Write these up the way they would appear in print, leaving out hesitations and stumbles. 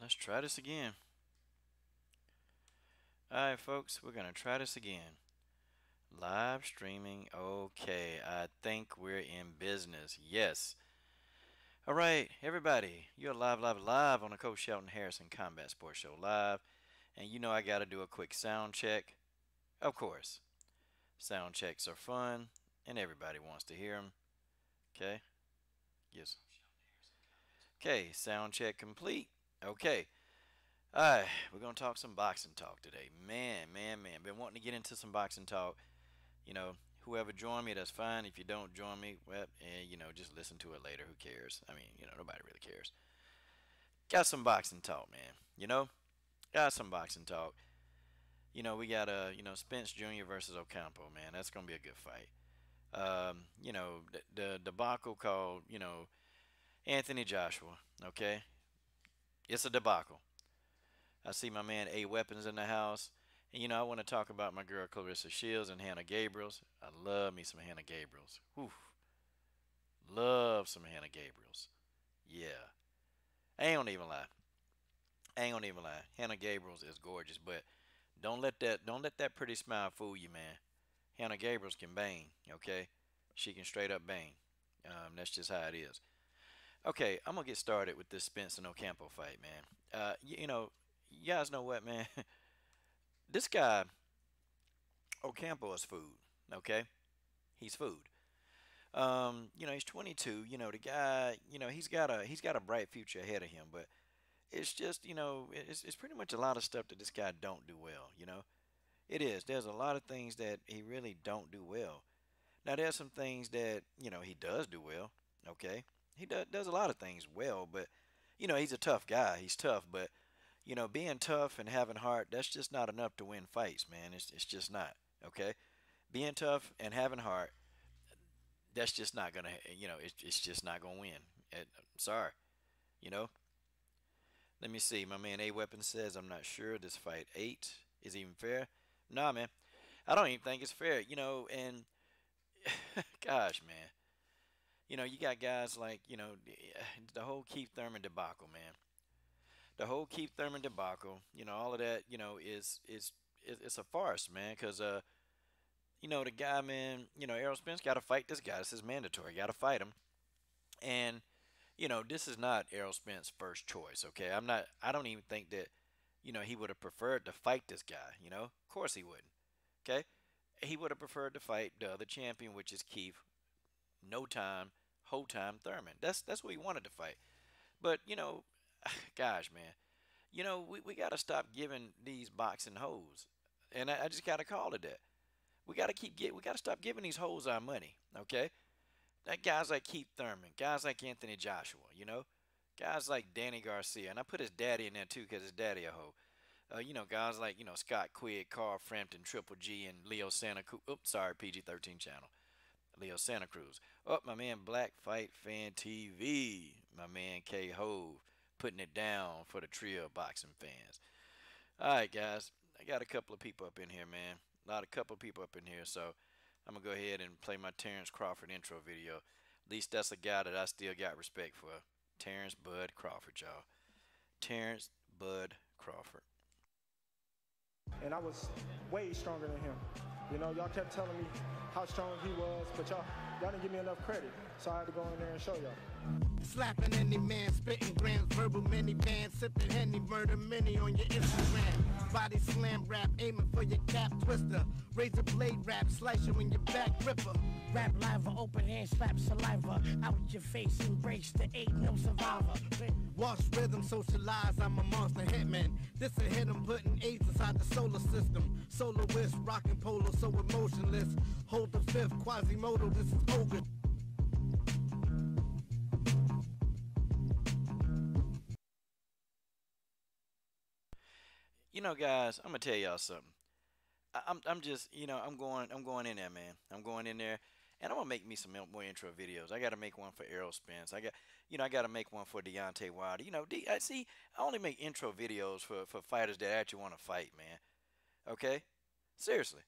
Let's try this again. Alright, folks, we're going to try this again. Live streaming. Okay, I think we're in business. Yes. Alright, everybody, you're live on the Coach Shelton Harrison Combat Sports Show Live. And you know I got to do a quick sound check. Of course, sound checks are fun, and everybody wants to hear them. Okay? Yes. Okay, sound check complete. Okay. Alright, we're going to talk some boxing talk today. Man. Been wanting to get into some boxing talk. You know, whoever join me, that's fine. If you don't join me, well, just listen to it later. Who cares? I mean, nobody really cares. Got some boxing talk, man. Got some boxing talk. We got Spence Jr. versus OCampo, man. That's gonna be a good fight. The debacle called, Anthony Joshua. Okay, it's a debacle. I see my man A Weapons in the house. And I want to talk about my girl Clarissa Sheilds and Hannah Gabriels. I love me some Hannah Gabriels. Whew. Love some Hannah Gabriels. Yeah. I ain't gonna even lie. Hannah Gabriels is gorgeous, but don't let that pretty smile fool you, man. Hannah Gabriels can bang, okay? She can straight up bang. That's just how it is. Okay, I'm gonna get started with this Spence and Ocampo fight, man. You guys know what, man? This guy Ocampo is food, okay? He's food. He's 22. The guy, he's got a bright future ahead of him, but it's just, it's pretty much a lot of stuff that this guy don't do well. It is. There's a lot of things that he really don't do well. Now there's some things that he does do well. Okay, he does a lot of things well, but he's a tough guy. He's tough, but being tough and having heart, that's just not enough to win fights, man. It's just not. Okay, being tough and having heart, that's just not gonna, it's just not gonna win. I'm sorry, you know. Let me see. My man A Weapon says I'm not sure this fight 8 is even fair. Nah, man, I don't even think it's fair. And gosh, man, you got guys like the whole Keith Thurman debacle, man. The whole Keith Thurman debacle, all of that, it's a farce, man. Cause the guy, man, Errol Spence got to fight this guy. This is mandatory. Got to fight him. And this is not Errol Spence's first choice. Okay, I'm not. I don't even think that he would have preferred to fight this guy. Of course he wouldn't. Okay, he would have preferred to fight the other champion, which is Keith. No time, whole time Thurman. That's what he wanted to fight. But gosh, man, we got to stop giving these boxing hoes, and I just got to call it that. We got to stop giving these hoes our money. Okay, that guys like Keith Thurman, guys like Anthony Joshua, guys like Danny Garcia, and I put his daddy in there too because his daddy a hoe. Guys like Scott Quigg, Carl Frampton, Triple G, and Leo Santa Cruz. Oops, sorry, PG-13 channel. Leo Santa Cruz. Oh, my man Black Fight Fan TV, my man K Hove, putting it down for the trio of boxing fans. All right, guys, I got a couple of people up in here, man. A couple of people up in here, so I'm gonna go ahead and play my Terrence Crawford intro video. At least that's a guy that I still got respect for. Terrence Bud Crawford, y'all. Terrence Bud Crawford. And I was way stronger than him. Y'all kept telling me how strong he was, but y'all didn't give me enough credit. So I had to go in there and show y'all. Slapping any man, spitting grams, verbal minivan, sipping Henny, murder mini on your Instagram. Body slam rap, aiming for your cap twister. Razor blade rap, slice you in your back ripper. Rap live, open hand, slap saliva out your face, embrace the ain't no survivor. Wash rhythm, socialize, I'm a monster hitman. This a hit, I'm putting AIDS inside the solar system. Soloist, rockin' polo, so emotionless. Hold the fifth, Quasimodo, this is Hogan. Guys, I'm gonna tell y'all something. I'm just, I'm going in there, man. I'm going in there, and I'm gonna make me some more intro videos. I gotta make one for Errol Spence. I gotta make one for Deontay Wilder. I only make intro videos for fighters that actually want to fight, man. Okay, seriously.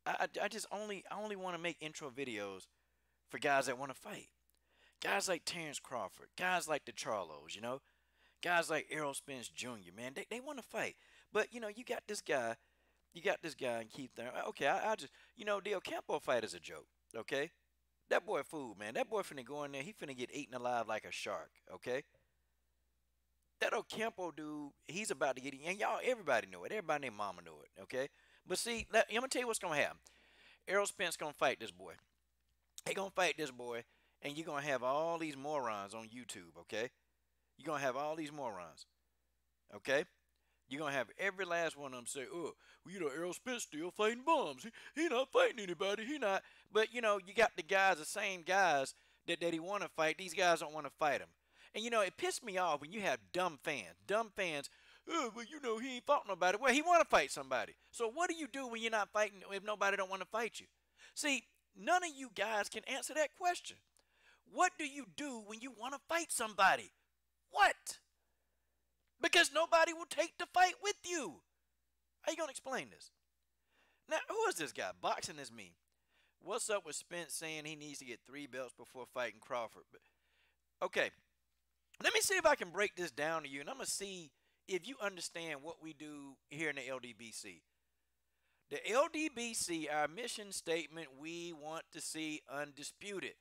I only want to make intro videos for guys that want to fight. Guys like Terrence Crawford, guys like the Charlos, Guys like Errol Spence Jr., man, they want to fight. But, you got this guy and Keith there. Okay, I just, the OCampo fight is a joke, okay? That boy fool, man. That boy finna go in there. He finna get eaten alive like a shark, okay? That OCampo dude, he's about to get eaten. And y'all, everybody know it. Everybody named mama know it, okay? But see, I'm going to tell you what's going to happen. Errol Spence going to fight this boy. He going to fight this boy, and you're going to have all these morons on YouTube, okay? You're going to have all these morons, okay? You're going to have every last one of them say, oh, well, Errol Spence still fighting bums. He not fighting anybody. He not. But, you got the guys, the same guys that he want to fight. These guys don't want to fight him. And, it pissed me off when you have dumb fans. Dumb fans, oh, well, he ain't fought nobody. Well, he want to fight somebody. So what do you do when you're not fighting if nobody don't want to fight you? See, none of you guys can answer that question. What do you do when you want to fight somebody? What? Because nobody will take the fight with you. How you going to explain this? Now, who is this guy? Boxing is me. What's up with Spence saying he needs to get 3 belts before fighting Crawford? Okay, let me see if I can break this down to you, and I'm going to see if you understand what we do here in the LDBC. The LDBC, our mission statement, we want to see undisputed.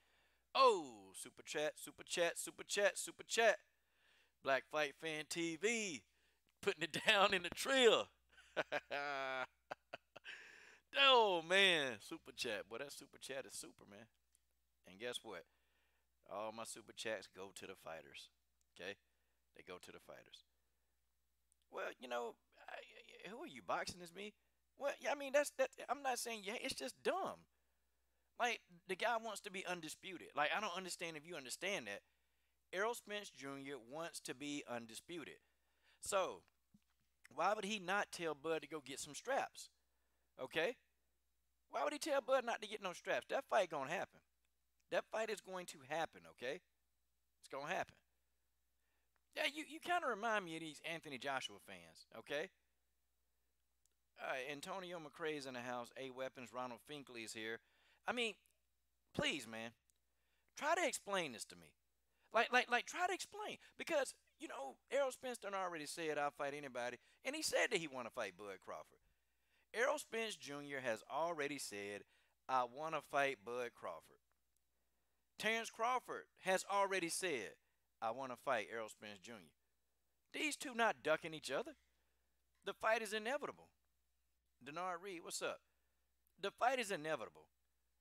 Oh, super chat, super chat, super chat, super chat. Black Fight Fan TV, putting it down in the trail. Oh, man, super chat. Boy, that super chat is super, man. And guess what? All my super chats go to the fighters, okay? They go to the fighters. Well, who are you, boxing as me? Well, yeah, I mean, that. I'm not saying, yeah, it's just dumb. Like, the guy wants to be undisputed. Like, I don't understand if you understand that. Errol Spence Jr. wants to be undisputed. So, why would he not tell Bud to go get some straps? Okay? Why would he tell Bud not to get no straps? That fight gonna happen. That fight is going to happen, okay? It's gonna happen. Yeah, you kind of remind me of these Anthony Joshua fans, okay? Antonio McCrae's in the house. A Weapons, Ronald Finkley is here. I mean, please, man, try to explain this to me. Like, try to explain. Because, Errol Spence done already said I'll fight anybody. And he said that he want to fight Bud Crawford. Errol Spence Jr. has already said, I want to fight Bud Crawford. Terrence Crawford has already said, I want to fight Errol Spence Jr. These two not ducking each other. The fight is inevitable. Denard Reed, what's up? The fight is inevitable.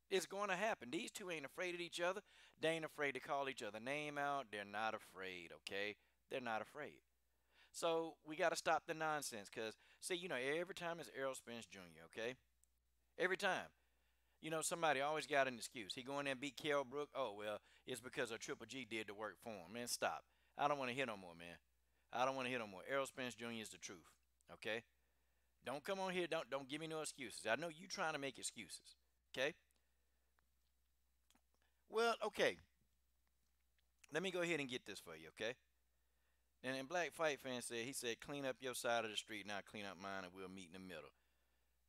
It's going to happen. These two ain't afraid of each other. They ain't afraid to call each other name out. They're not afraid, okay? They're not afraid. So we got to stop the nonsense because, see, every time it's Errol Spence Jr., okay? Every time. Somebody always got an excuse. He go in there and beat Kell Brook. Oh, well, it's because of Triple G did the work for him. Man, stop. I don't want to hear no more, man. I don't want to hear no more. Errol Spence Jr. is the truth, okay? Don't come on here. Don't give me no excuses. I know you trying to make excuses, okay? Well, okay. Let me go ahead and get this for you, okay? And then Black Fight Fan said, clean up your side of the street, now clean up mine, and we'll meet in the middle.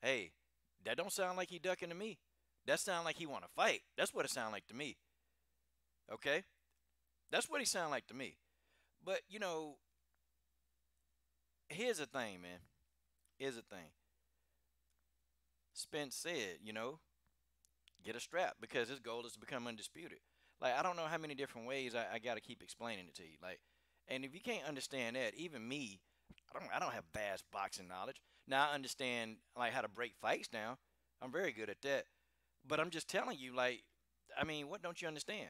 Hey, that don't sound like he ducking to me. That sound like he want to fight. That's what it sound like to me. Okay? That's what he sound like to me. But, here's the thing, man. Here's the thing. Spence said, get a strap because his goal is to become undisputed. Like, I don't know how many different ways I got to keep explaining it to you. Like, and if you can't understand that, even me, I don't have vast boxing knowledge. Now I understand like how to break fights down. I'm very good at that. But I'm just telling you, like, I mean, what don't you understand?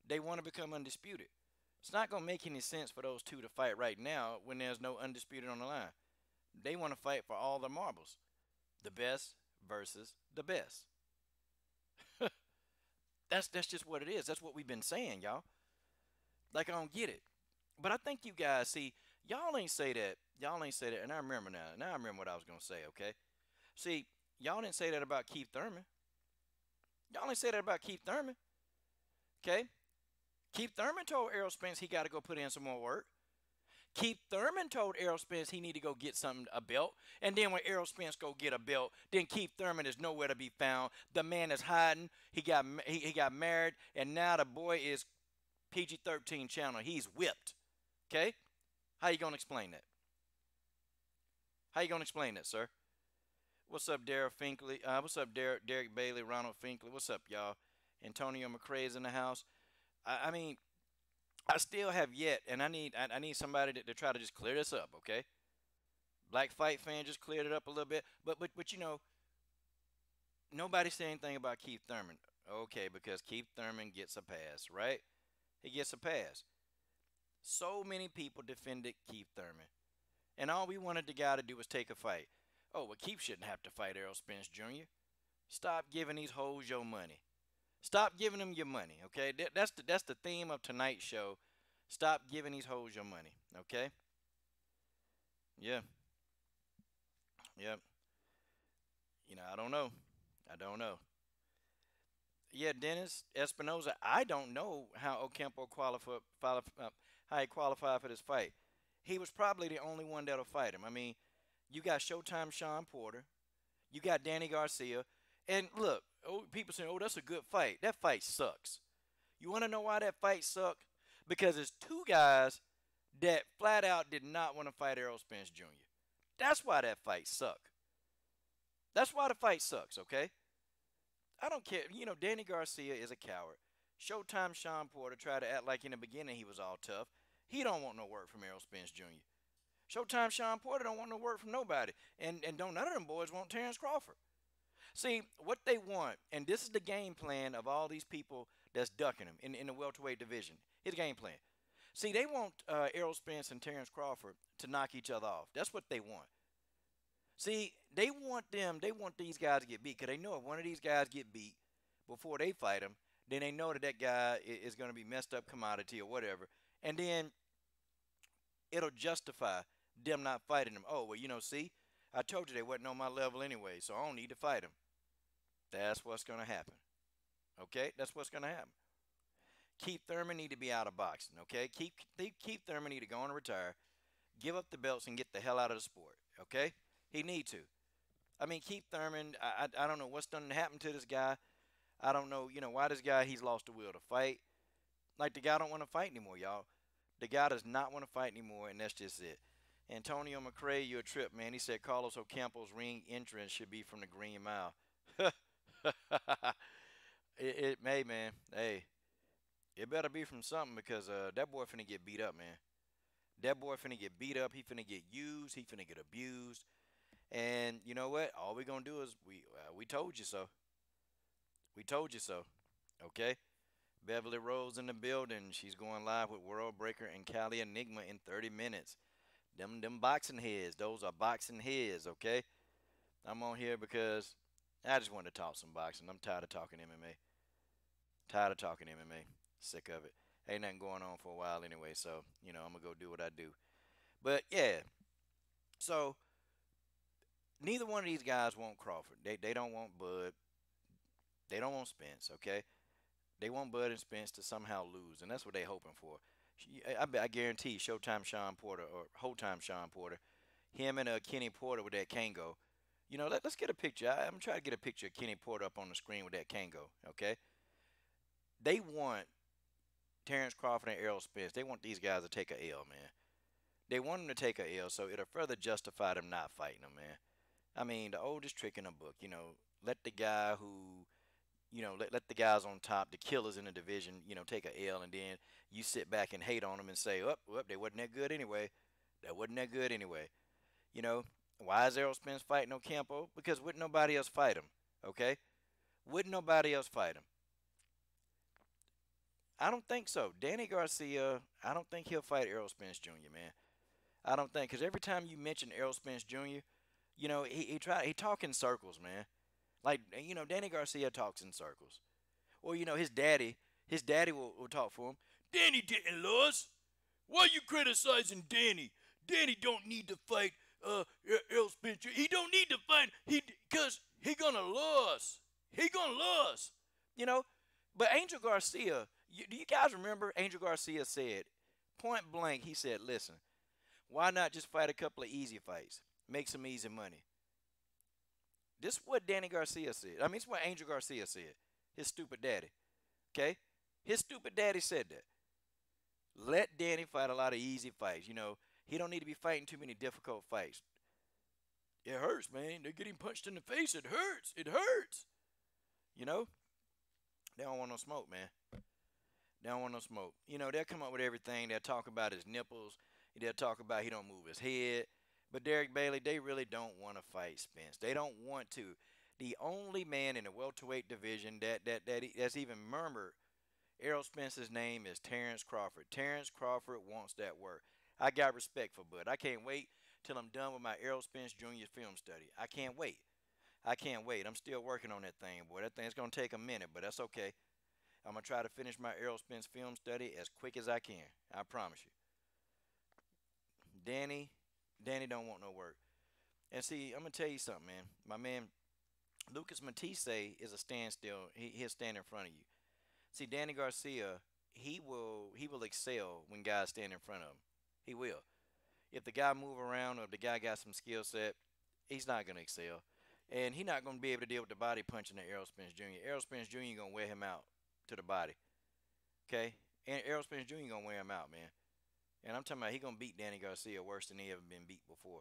They want to become undisputed. It's not gonna make any sense for those two to fight right now when there's no undisputed on the line. They want to fight for all the marbles. The best versus the best. That's just what it is. That's what we've been saying, y'all. Like, I don't get it. But I think you guys see, y'all ain't say that. Y'all ain't say that. And I remember now. Now I remember what I was going to say, okay? See, y'all didn't say that about Keith Thurman. Y'all ain't say that about Keith Thurman. Okay? Keith Thurman told Errol Spence he got to go put in some more work. Keith Thurman told Errol Spence he need to go get a belt. And then when Errol Spence go get a belt, then Keith Thurman is nowhere to be found. The man is hiding. He got married. And now the boy is PG-13 channel. He's whipped. Okay? How you gonna explain that? How you gonna explain that, sir? What's up, Derek Finkley? What's up, Derek Bailey, Ronald Finkley? What's up, y'all? Antonio McCray is in the house. I mean, I still have yet, and I need somebody to try to just clear this up, okay? Black Fight fan just cleared it up a little bit, but you know, nobody said anything about Keith Thurman, okay? Because Keith Thurman gets a pass, right? He gets a pass. So many people defended Keith Thurman, and all we wanted the guy to do was take a fight. Oh, well, Keith shouldn't have to fight Errol Spence Jr. Stop giving these hoes your money. Stop giving them your money, okay? That's the theme of tonight's show. Stop giving these hoes your money, okay? Yeah, yeah. You know, I don't know. I don't know. Yeah, Dennis Espinoza. I don't know how OCampo how he qualified for this fight. He was probably the only one that'll fight him. I mean, you got Showtime Sean Porter, you got Danny Garcia, and look, people saying, "Oh, that's a good fight." That fight sucks. You want to know why that fight sucked? Because it's two guys that flat out did not want to fight Errol Spence Jr. That's why that fight sucked. That's why the fight sucks, okay? I don't care. You know, Danny Garcia is a coward. Showtime Sean Porter tried to act like in the beginning he was all tough. He don't want no work from Errol Spence Jr. Showtime Sean Porter don't want no work from nobody. And don't none of them boys want Terrence Crawford. See, what they want, and this is the game plan of all these people that's ducking him in the welterweight division. His game plan. See, they want Errol Spence and Terrence Crawford to knock each other off. That's what they want. See, they want these guys to get beat because they know if one of these guys get beat before they fight him, then they know that that guy is going to be messed up commodity or whatever, and then it'll justify them not fighting him. Oh, well, you know, see, I told you they wasn't on my level anyway, so I don't need to fight him. That's what's going to happen. Okay, that's what's going to happen. Keith Thurman need to be out of boxing. Okay, Keith Thurman need to go and retire, give up the belts, and get the hell out of the sport. Okay, he need to. I mean, Keith Thurman, I don't know what's done happened to this guy. I don't know, you know, why this guy, he's lost the will to fight. Like, the guy don't want to fight anymore, y'all. The guy does not want to fight anymore, and that's just it. Antonio McCray, you're a trip, man. He said Carlos Ocampo's ring entrance should be from the Green Mile. It may, man. Hey, it better be from something because that boy finna get beat up, man. That boy finna get beat up. He finna get used. He finna get abused. And you know what? All we gonna do is we told you so. We told you so. Okay. Beverly Rose in the building. She's going live with World Breaker and Cali Enigma in 30 minutes. Them boxing heads. Those are boxing heads. Okay. I'm on here because I just wanted to talk some boxing. I'm tired of talking MMA. Tired of talking MMA. Sick of it. Ain't nothing going on for a while anyway. So you know I'm gonna go do what I do. But yeah. So neither one of these guys want Crawford. They don't want Bud. They don't want Spence, okay? They want Bud and Spence to somehow lose, and that's what they're hoping for. I guarantee Showtime Sean Porter or Whole Time Sean Porter, him and Kenny Porter with that Kango. You know, let's get a picture. I'm trying to get a picture of Kenny Porter up on the screen with that Kango, okay? They want Terrence Crawford and Errol Spence. They want these guys to take a L, man. They want them to take a L, so it'll further justify them not fighting them, man. I mean, the oldest trick in the book, you know, let the guy who let the guys on top, the killers in the division, take a L, and then you sit back and hate on them and say, they wasn't that good anyway. That wasn't that good anyway. You know, why is Errol Spence fighting Ocampo? Because wouldn't nobody else fight him, okay? Wouldn't nobody else fight him? I don't think so. Danny Garcia, I don't think he'll fight Errol Spence Jr., man. I don't think, because every time you mention Errol Spence Jr., he talk in circles, man. Like, Danny Garcia talks in circles. Or, his daddy will talk for him. Danny didn't lose. Why you criticizing Danny? Danny don't need to fight Errol Spence. He don't need to fight because he gonna lose. He gonna lose. But Angel Garcia, do you guys remember Angel Garcia said, point blank, he said, listen, why not just fight a couple of easy fights? Make some easy money. This is what Danny Garcia said. I mean, it's what Angel Garcia said. His stupid daddy. Okay? His stupid daddy said that. Let Danny fight a lot of easy fights. He don't need to be fighting too many difficult fights. It hurts, man. They're getting punched in the face. It hurts. It hurts. You know, they don't want no smoke, man. They don't want no smoke. You know, they'll come up with everything. They'll talk about his nipples. They'll talk about he don't move his head. But Derek Bailey, they really don't want to fight Spence. They don't want to. The only man in the welterweight division that's even murmured Errol Spence's name is Terrence Crawford. Terrence Crawford wants that work. I got respect for Bud. I can't wait till I'm done with my Errol Spence Jr. film study. I can't wait. I can't wait. I'm still working on that thing, boy. That thing's going to take a minute, but that's okay. I'm going to try to finish my Errol Spence film study as quick as I can. I promise you. Danny don't want no work. And see, I'm going to tell you something, man. My man, Lucas Matisse is a standstill. He'll stand in front of you. See, Danny Garcia, he will excel when guys stand in front of him. He will. If the guy move around or if the guy got some skill set, he's not going to excel. And he's not going to be able to deal with the body punching of Errol Spence Jr. Errol Spence Jr. going to wear him out to the body. Okay? And Errol Spence Jr. going to wear him out, man. And I'm talking about he going to beat Danny Garcia worse than he ever been beat before.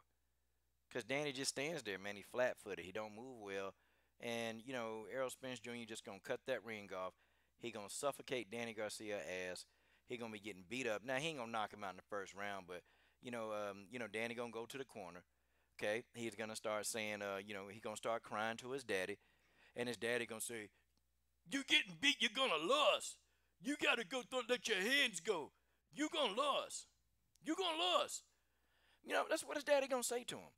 Because Danny just stands there, man. He flat-footed. He don't move well. And, you know, Errol Spence Jr. just going to cut that ring off. He going to suffocate Danny Garcia ass. He going to be getting beat up. Now, he ain't going to knock him out in the first round, but, Danny going to go to the corner. Okay? He's going to start saying, he going to start crying to his daddy. And his daddy going to say, you getting beat, you're going to lose. You got to go, don't let your hands go. You going to lose. You going to lose. You know, that's what his daddy going to say to him.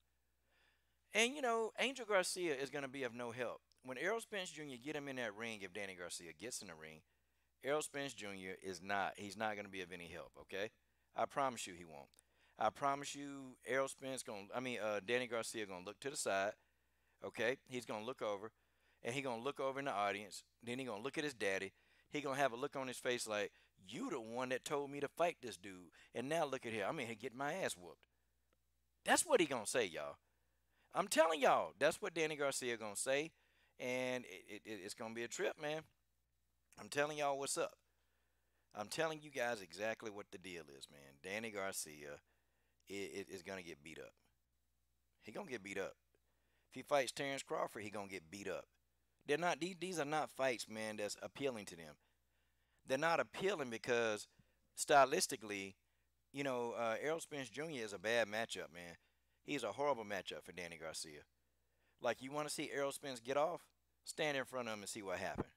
And, Angel Garcia is going to be of no help. When Errol Spence Jr. get him in that ring, if Danny Garcia gets in the ring, Errol Spence Jr. he's not going to be of any help, okay? I promise you he won't. I promise you Danny Garcia going to look to the side, okay? He's going to look over, and he going to look over in the audience. Then he going to look at his daddy. He going to have a look on his face like, you the one that told me to fight this dude. And now look at here. I'm in here getting my ass whooped. That's what he going to say, y'all. I'm telling y'all, that's what Danny Garcia going to say. And it's going to be a trip, man. I'm telling y'all what's up. I'm telling you guys exactly what the deal is, man. Danny Garcia is going to get beat up. He going to get beat up. If he fights Terrence Crawford, he going to get beat up. They're not. These are not fights, man, that's appealing to them. They're not appealing because stylistically, Errol Spence Jr. is a bad matchup, man. He's a horrible matchup for Danny Garcia. Like, you want to see Errol Spence get off? Stand in front of him and see what happened.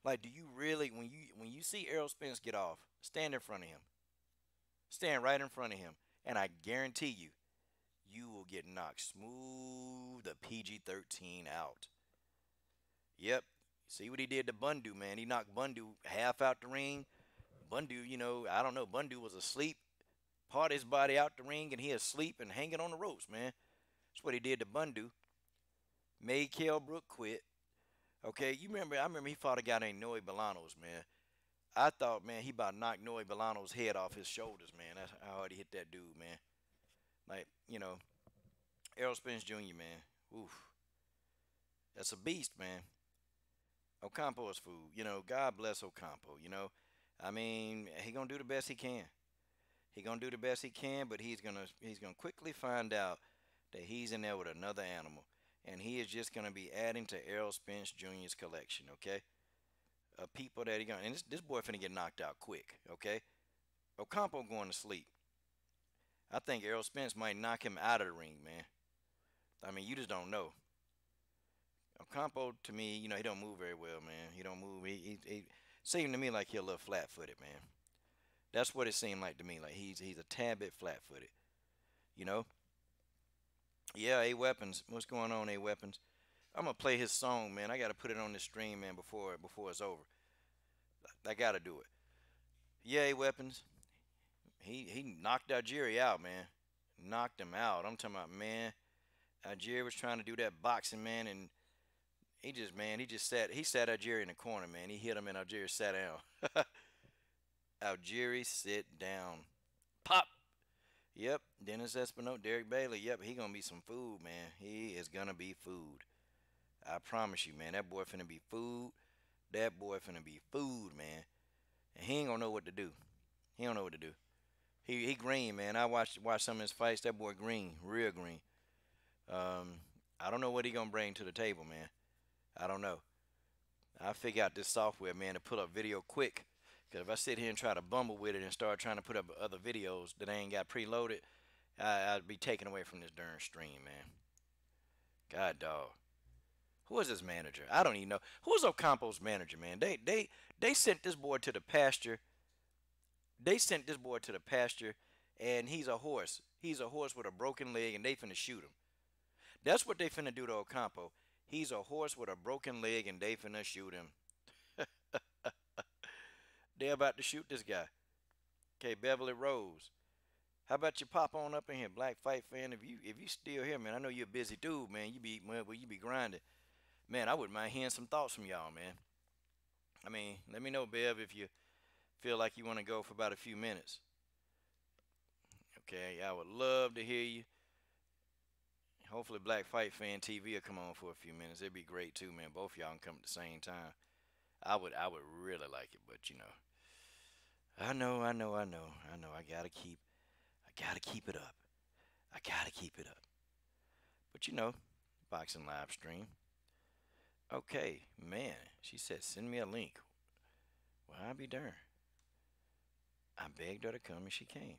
Like, do you really, when you see Errol Spence get off, stand in front of him. Stand right in front of him. And I guarantee you, you will get knocked smooth the PG-13 out. Yep. See what he did to Bundu, man. He knocked Bundu half out the ring. Bundu, I don't know. Bundu was asleep. Part his body out the ring, and he asleep and hanging on the ropes, man. That's what he did to Bundu. Made Kell Brook quit. Okay, I remember he fought a guy named Noe Bolanos, man. I thought, man, he about knocked Noe Bolanos' head off his shoulders, man. That's how hard he hit that dude, man. Like, Errol Spence Jr., man. Oof. That's a beast, man. OCampo is food. God bless OCampo, he going to do the best he can. He going to do the best he can, but he's gonna quickly find out that he's in there with another animal. And he is just going to be adding to Errol Spence Jr.'s collection, okay? Of people that he going to... And this boy finna get knocked out quick, okay? OCampo going to sleep. I think Errol Spence might knock him out of the ring, man. I mean, you just don't know. OCampo, to me, he don't move very well, man. He don't move. He seemed to me like he's a little flat-footed, man. That's what it seemed like to me. Like he's a tad bit flat-footed, Yeah, A Weapons. What's going on, A Weapons? I'm gonna play his song, man. I gotta put it on the stream, man, before it's over. I gotta do it. Yeah, A Weapons. He knocked Algieri out, man. Knocked him out. I'm talking about, man. Algieri was trying to do that boxing, man, and he sat Algieri in the corner, man. He hit him and Algieri sat down. Algieri sit down. Pop. Yep, Dennis Espino, Derek Bailey. Yep, he gonna be some food, man. He is gonna be food. I promise you, man. That boy finna be food. That boy finna be food, man. And he ain't gonna know what to do. He don't know what to do. He green, man. I watched some of his fights. That boy green, real green. Um, I don't know what he gonna bring to the table, man. I don't know. I figure out this software, man, to put up video quick. Cause if I sit here and try to bumble with it and start trying to put up other videos that I ain't got preloaded, I'd be taken away from this darn stream, man. God dog. Who is this manager? I don't even know. Who's OCampo's manager, man? They sent this boy to the pasture. They sent this boy to the pasture, and he's a horse. He's a horse with a broken leg, and they finna shoot him. That's what they finna do to Ocampo. He's a horse with a broken leg, and they finna shoot him. They're about to shoot this guy. Okay, Beverly Rose. How about you pop on up in here, Black Fight fan? If you still here, man, I know you're a busy dude, man. You be grinding, man. I wouldn't mind hearing some thoughts from y'all, man. I mean, let me know, Bev, if you feel like you want to go for about a few minutes. Okay, I would love to hear you. Hopefully, Black Fight Fan TV will come on for a few minutes. It'd be great too, man. Both y'all can come at the same time. I would really like it, but I know. I gotta keep it up. I gotta keep it up. But boxing live stream. Okay, man. She said, send me a link. Well, I'll be darned. I begged her to come and she came.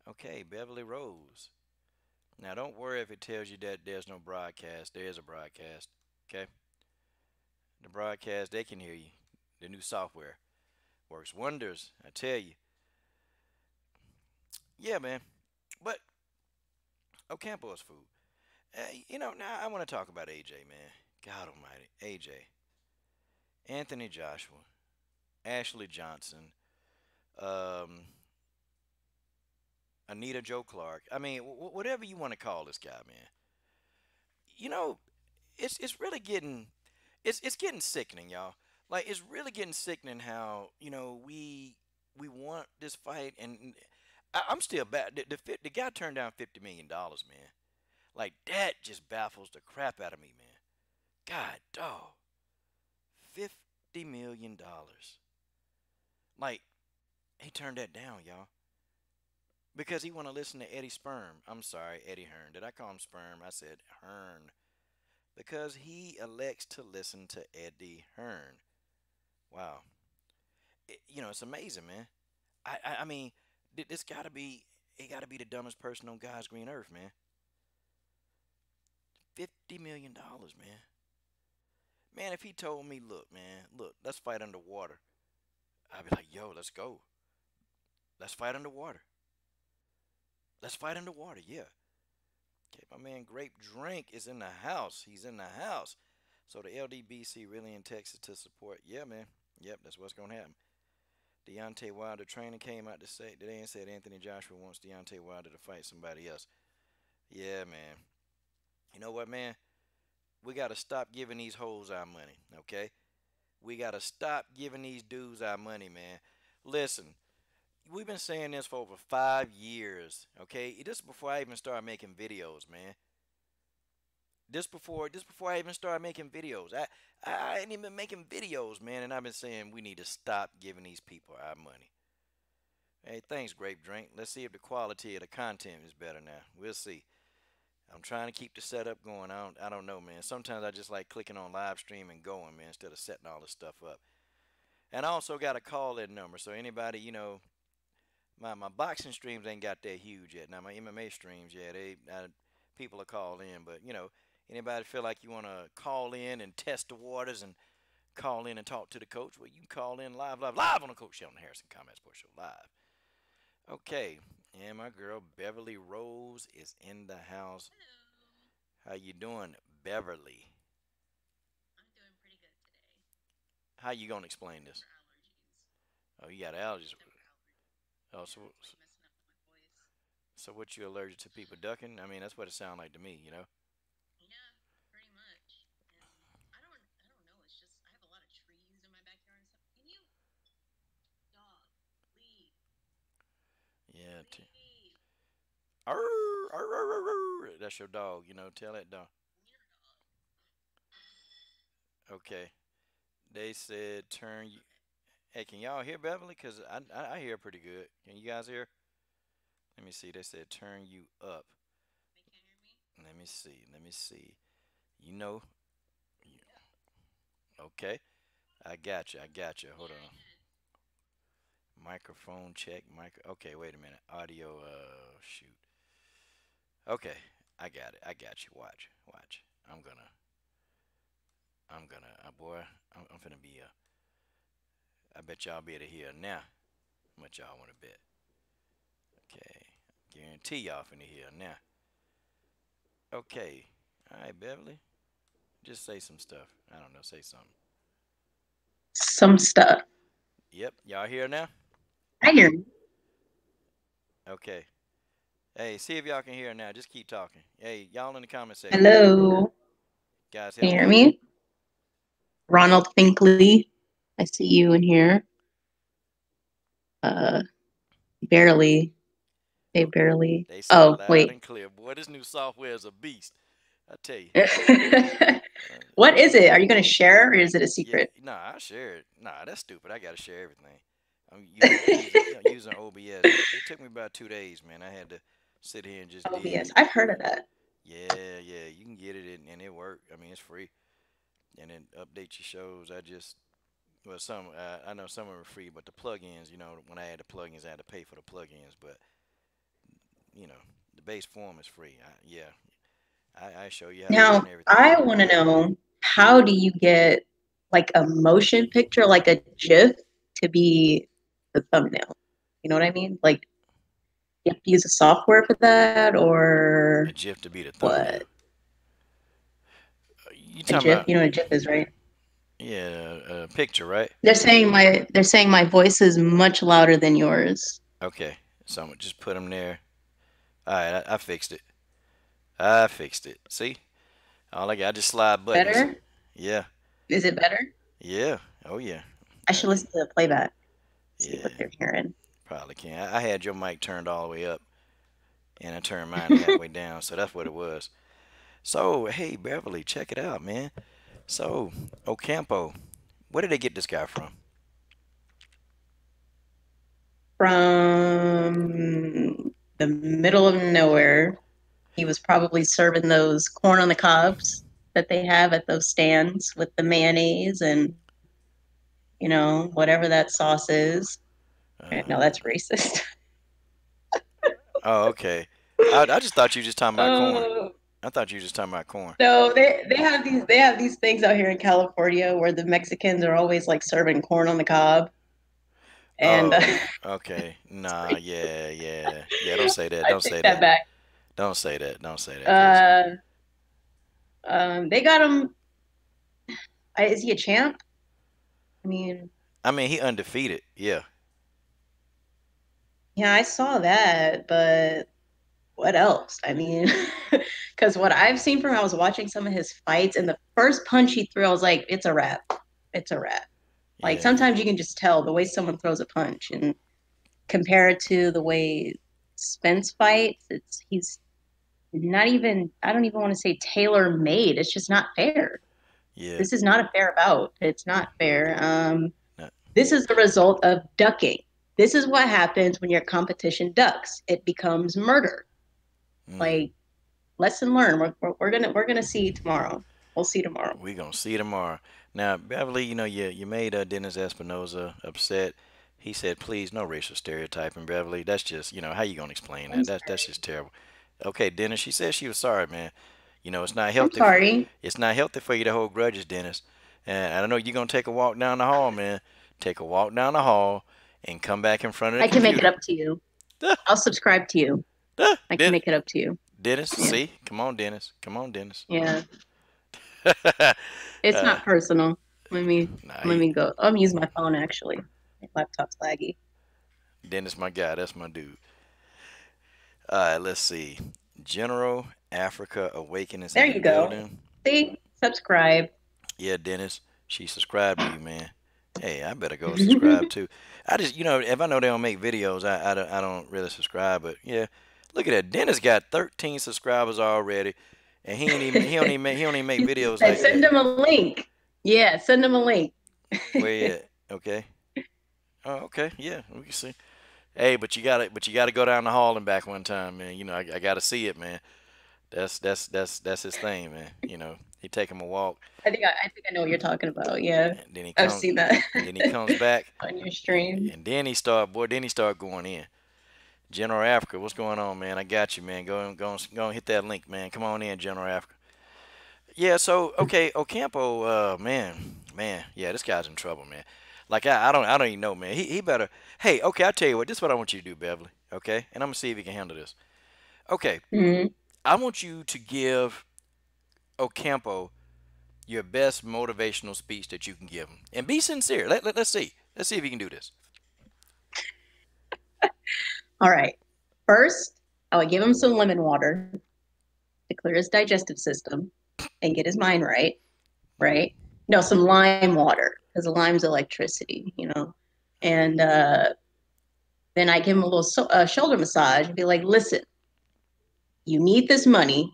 Okay, Beverly Rose. Now, don't worry if it tells you that there's no broadcast. There is a broadcast. Okay? The broadcast, they can hear you. The new software works wonders, I tell you. Yeah, man. But Ocampo is food. Now I want to talk about AJ, man. God almighty. AJ. Anthony Joshua. Ashley Johnson. Um, Anita Joe Clark. I mean, whatever you want to call this guy, man. You know, it's really getting it's getting sickening, y'all. Like it's really getting sickening how we want this fight, and I'm still bad. The guy turned down $50 million, man. Like that just baffles the crap out of me, man. God, dog, $50 million. Like he turned that down, y'all, because he want to listen to Eddie Sperm. I'm sorry, Eddie Hearn. Did I call him Sperm? I said Hearn because he elects to listen to Eddie Hearn. Wow, it's amazing, man. I mean, this gotta be he gotta be the dumbest person on God's green earth, man. $50 million, man. Man, if he told me, look, man, look, let's fight underwater, I'd be like, yo, let's go. Let's fight underwater. Let's fight underwater, yeah. Okay, my man Grape Drink is in the house. He's in the house. So the LDBC really in Texas to support. Yeah, man. Yep, that's what's gonna happen. Deontay Wilder training came out to say today and said Anthony Joshua wants Deontay Wilder to fight somebody else. Yeah, man. You know what, man? We gotta stop giving these hoes our money, okay? We gotta stop giving these dudes our money, man. Listen, we've been saying this for over 5 years, okay? This is before I even started making videos, man. This before I even started making videos. I ain't even been making videos, man, and I've been saying we need to stop giving these people our money. Hey, thanks, Grape Drink. Let's see if the quality of the content is better now. We'll see. I'm trying to keep the setup going. I don't know, man. Sometimes I just like clicking on live stream and going, man, instead of setting all this stuff up. And I also got a call-in number, so anybody, my boxing streams ain't got that huge yet. Now my MMA streams, yeah, people are called in, but anybody feel like you want to call in and test the waters and call in and talk to the coach, well, you can call in live on the Coach Sheldon Harrison Combat Sports Show live. Okay, and my girl Beverly Rose is in the house. How you doing, Beverly? I'm doing pretty good today. How you gonna explain this? For allergies. Oh, you got allergies. Except for allergies. Oh, Yeah, so it's like messing up with my voice. so what, you allergic to people ducking? I mean, that's what it sounds like to me. Yeah, pretty much. And I don't know. It's just I have a lot of trees in my backyard and stuff. Can you, dog, leave, Yeah. leave? Arr, arr, arr, arr, arr. That's your dog. Tell that dog. Your dog. Okay. They said turn you. Okay. Hey, can y'all hear Beverly? Cause I hear pretty good. Can you guys hear? Let me see. They said turn you up. They can't hear me. Let me see. Let me see. You know. Okay. I got you. I got you. Hold Yeah, I on. did. Microphone check. Okay, wait a minute. Audio. Shoot. Okay, I got it. I got you. Watch. Watch. I'm gonna. I'm gonna. Boy, I'm finna be. I bet y'all be able to hear now. How much y'all wanna bet? Okay. Guarantee y'all finna hear now. Okay. All right, Beverly. Just say some stuff. I don't know. Say something. Some stuff. Yep. Y'all here now? I hear you. Okay. Hey, see if y'all can hear now. Just keep talking. Hey, y'all in the comment section. Hello. Guys, Can help you me hear out. me? Ronald Finkley. I see you in here. Uh, barely. They barely. They said Oh, loud wait. and clear. Boy, this new software is a beast. I tell you. What is it? Are you going to share or is it a Yeah, secret? nah, I share it. Nah, that's stupid. I gotta share everything. I'm using OBS. It took me about 2 days, man. I had to sit here and just dig. OBS. I've heard of that. Yeah, yeah, you can get it and it worked. I mean, it's free, and then update your shows. Well, some I know some of them are free, but the plugins, when I add the plugins, I had to pay for the plugins. But you know, the base form is free. Yeah, I show you how to do it Now, and everything. I want to know, how do you get like a motion picture, like a GIF, to be the thumbnail? You know what I mean? Like, you have to use a software for that A or GIF to be the thumbnail. what? You A talking GIF? about? You know what a GIF is, right? Yeah, a picture, right? They're saying my voice is much louder than yours. Okay, so I'm gonna just put them there. All right, I fixed it. I fixed it. See, I just slide buttons. Better? Yeah, Is it better? yeah, oh yeah, I uh, should listen to the playback, see what yeah. they're hearing. Probably can. I had your mic turned all the way up, and I turned mine halfway down, so that's what it was. So hey, Beverly, check it out, man. So Ocampo, where did they get this guy from? From the middle of nowhere, he was probably serving those corn on the cobs that they have at those stands with the mayonnaise and, whatever that sauce is. No, Uh, that's racist. oh, okay. I just thought you were just talking about corn. Oh, I thought you were just talking about corn. no, they have these things out here in California where the Mexicans are always like serving corn on the cob, and Oh, okay. Nah, yeah, yeah, yeah. Don't say that. I Don't take say that that. back. Don't say that. Don't say that. Cause Uh, they got him. Is he a champ? I mean, I mean, he undefeated. Yeah, yeah, I saw that, but what else? I mean, because what I've seen from him, I was watching some of his fights, and the first punch he threw, I was like, it's a wrap. It's a wrap. Like yeah, sometimes you can just tell the way someone throws a punch, and compare it to the way Spence fights. He's not even, I don't even want to say tailor made. It's just not fair. yeah. This is not a fair bout. It's not fair. Nah, This is the result of ducking. This is what happens when your competition ducks. It becomes murder. mm. Like, lesson learned. We're gonna see tomorrow. We'll see tomorrow. We gonna see tomorrow. Now, Beverly, you made Dennis Espinoza upset. He said, "Please, no racial stereotyping, Beverly. That's just, how you gonna explain I'm that? That's sorry. just terrible." Okay, Dennis. She said she was sorry, man. It's not I'm healthy. sorry. It's not healthy for you to hold grudges, Dennis. And I know you're gonna take a walk down the hall, man. Take a walk down the hall and come back in front of the I can make it computer. up to you. Duh, I'll subscribe to you. duh. I can make it up to you. Dennis, Yeah. see? Come on, Dennis. Come on, Dennis. Yeah. It's uh, not personal. Let me nah, let me go. I'm using my phone actually. My laptop's laggy. Dennis, my guy. That's my dude. All right, let's see. General Africa Awakenings There in the you go. building. See? Subscribe. Yeah, Dennis, she subscribed to you, man. Hey, I better go subscribe too. I just, if I know they don't make videos, I don't really subscribe. But yeah, look at that. Dennis got 13 subscribers already, and he don't even make He videos said like that. send him a link. Yeah, send him a link. Where he at? Okay. Oh, okay. Yeah, we can see. Hey, but you gotta go down the hall and back one time, man. You know, I gotta see it, man. That's his thing, man. You know, he take him a walk, I think I know what you're talking about. Yeah, and then he I've comes, seen that and then he comes back, on your stream. and then he start, boy, then he start going in. General Africa, what's going on, man? I got you, man. Go and hit that link, man. Come on in, General Africa. Yeah, so okay, Ocampo, man, yeah, this guy's in trouble, man. Like I don't even know, man. He better. Hey, okay, I'll tell you what. This is what I want you to do, Beverly. Okay, and I'm gonna see if he can handle this. Okay, Hmm. I want you to give Ocampo your best motivational speech that you can give him, and be sincere. Let's see. Let's see if he can do this. All right. First, I would give him some lemon water to clear his digestive system and get his mind right. Right? No, some lime water because lime's electricity, you know. And then I give him a little shoulder massage and be like, listen, you need this money.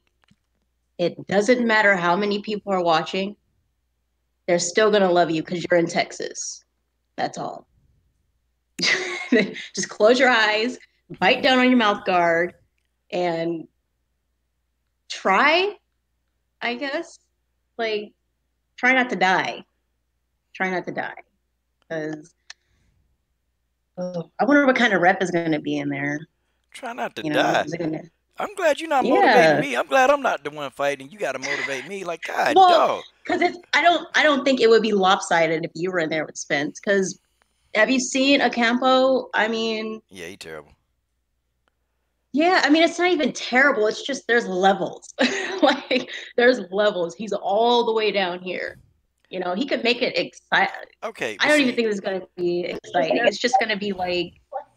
It doesn't matter how many people are watching. They're still going to love you because you're in Texas. That's all. Just close your eyes, bite down on your mouth guard, and try, I guess, like, try not to die. Try not to die. Because I wonder what kind of rep is going to be in there. Try not to You know, die. is it going to, I'm glad you're not motivating yeah. me. I'm glad I'm not the one fighting. You got to motivate me. Like God, Well, dog. because I don't think it would be lopsided if you were in there with Spence. Because have you seen a Campo? I mean, Yeah, he terrible. yeah, I mean, it's not even terrible. It's just there's levels. Like there's levels. He's all the way down here. You know, he could make it exciting. Okay, I but don't even see, think this is going to be exciting. It's just going to be like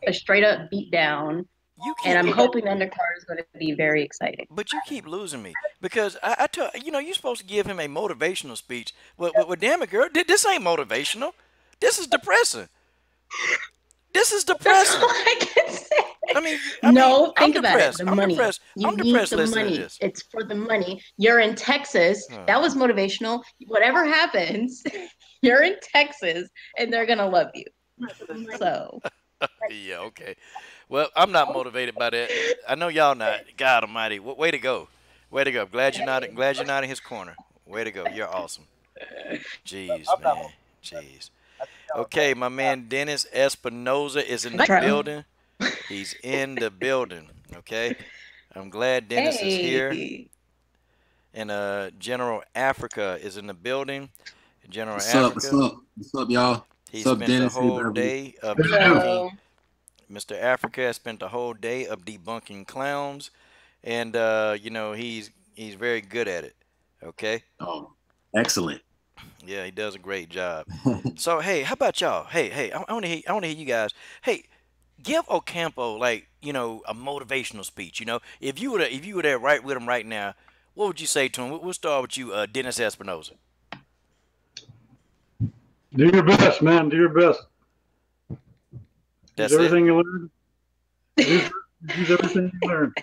a straight up beat down. you And keep I'm hoping the undercard is going to be very exciting. But you keep losing me because I tell you know you're supposed to give him a motivational speech. Well, damn it, girl, this ain't motivational. This is depressing. This is That's all depressing. I can say. I mean, No, I'm think about it. depressed. The I'm money. depressed. You I'm need depressed the listening to money. this. It's for the money. You're in Texas. Oh, That was motivational. Whatever happens, you're in Texas and they're going to love you. So, yeah, okay. Well, I'm not motivated by that. I know y'all not. God Almighty, way to go, way to go. Glad you're not in his corner. Way to go. You're awesome. Jeez, man. Jeez. Okay, my man Dennis Espinoza is in the try. building. He's in the building. Okay. I'm glad Dennis is here. Hey. And General Africa is in the building. General What's up? What's Africa, up? What's up, y'all? he What's up, spent the Dennis? Hey, whole Beverly. day of debunking. Hello. Mr. Africa has spent the whole day of debunking clowns, and you know he's very good at it. Okay. Oh, excellent. Yeah, he does a great job. So hey, how about y'all? Hey, I want to hear you guys. Hey, give Ocampo like you know a motivational speech. You know, if you were there right with him right now, what would you say to him? We'll start with you, Dennis Espinoza. Do your best, man. Do your best. Use That's it. everything you learn. Use everything you learn.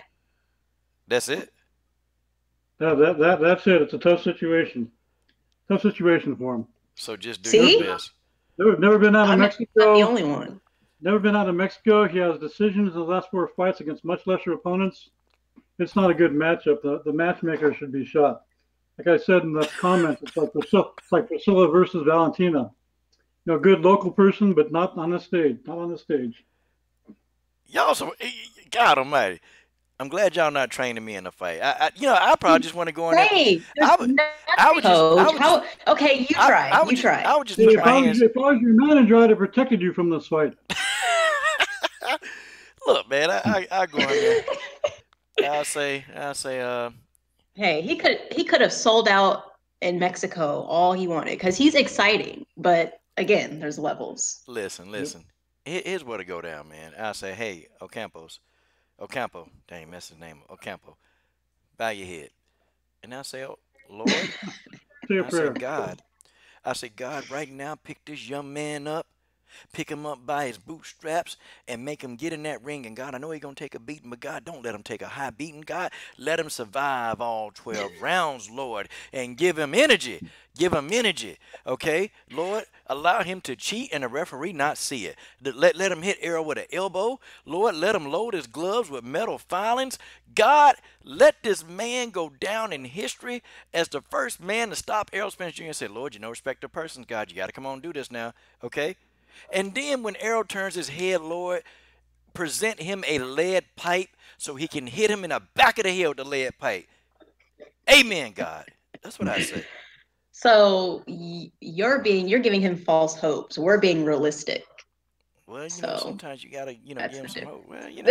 That's it. That's it. It's a tough situation. Tough situation for him. So just do your See? best. Never been out of I'm not the Mexico. only one. Never been out of Mexico. He has decisions in the last 4 fights against much lesser opponents. It's not a good matchup. The matchmaker should be shot. Like I said in the comments, it's like Priscilla versus Valentina. You know, good local person, but not on the stage. Not on the stage. Y'all, God Almighty. I'm glad y'all not training me in a fight. You know, I probably just want to go in there. Hey, I would, I would just, I would just, okay, you try. I would You just, try. I would just See, put if my I hands. was your manager, I'd have protected you from this fight. Look, man, I go in there. I'll say, Hey, he could have sold out in Mexico all he wanted because he's exciting. But again, there's levels. listen. Here's where to go down, man. I'll say, hey, Ocampo, dang, that's his name, Ocampo, bow your head, and I'll say, oh Lord, Say a I say, prayer. God, right now, pick this young man up Pick him up by his bootstraps and make him get in that ring. And God, I know he's going to take a beating, but God, don't let him take a high beating. God, let him survive all 12 rounds, Lord, and give him energy. Give him energy, okay? Lord, allow him to cheat and the referee not see it. Let him hit Errol with an elbow. Lord, let him load his gloves with metal filings. God, let this man go down in history as the first man to stop Errol Spence Jr. and say, Lord, you know respect of persons, God. You got to come on and do this now, okay? And then when Errol turns his head, Lord, present him a lead pipe so he can hit him in the back of the head with the lead pipe. Amen, God. That's what I say. So you're giving him false hopes. We're being realistic. Well, So sometimes you gotta, give that's him the some difference. hope. Well, you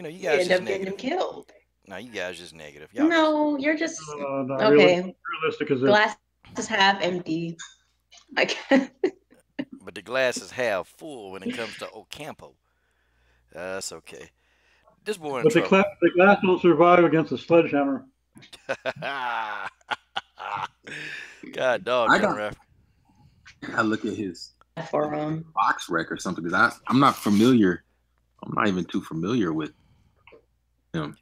You guys end just up getting him negative. killed. No, you guys just negative. Y'all just No, you're just No, okay. realistic is it? Glass is half empty. I guess. but the glass is half full when it comes to OCampo. That's okay. This boy in But trouble. the glass will survive against a sledgehammer. God dog, I General got. Raf. I look at his For box rec or something because I'm not familiar. I'm not even too familiar with him.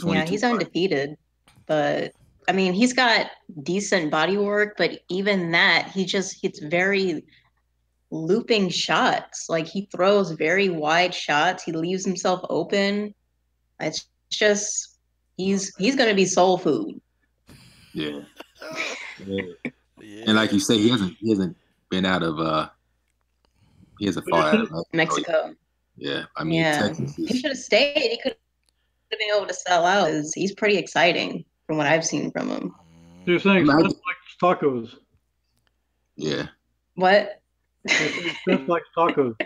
yeah, 22 he's fights. undefeated, but I mean, he's got decent body work, but even that, he just hits very looping shots. Like he throws very wide shots. He leaves himself open. It's just he's gonna be soul food. Yeah. Yeah. And like Yeah. you say, he hasn't been out of he hasn't But you fought out should of Mexico yet. Mexico. Yeah. I mean Yeah. Texas He is should have stayed. He could have been able to sell out. 'Cause he's pretty exciting from what I've seen from him. you're Mm, saying I Spence mean, likes tacos. yeah. What? You're saying Spence likes tacos. I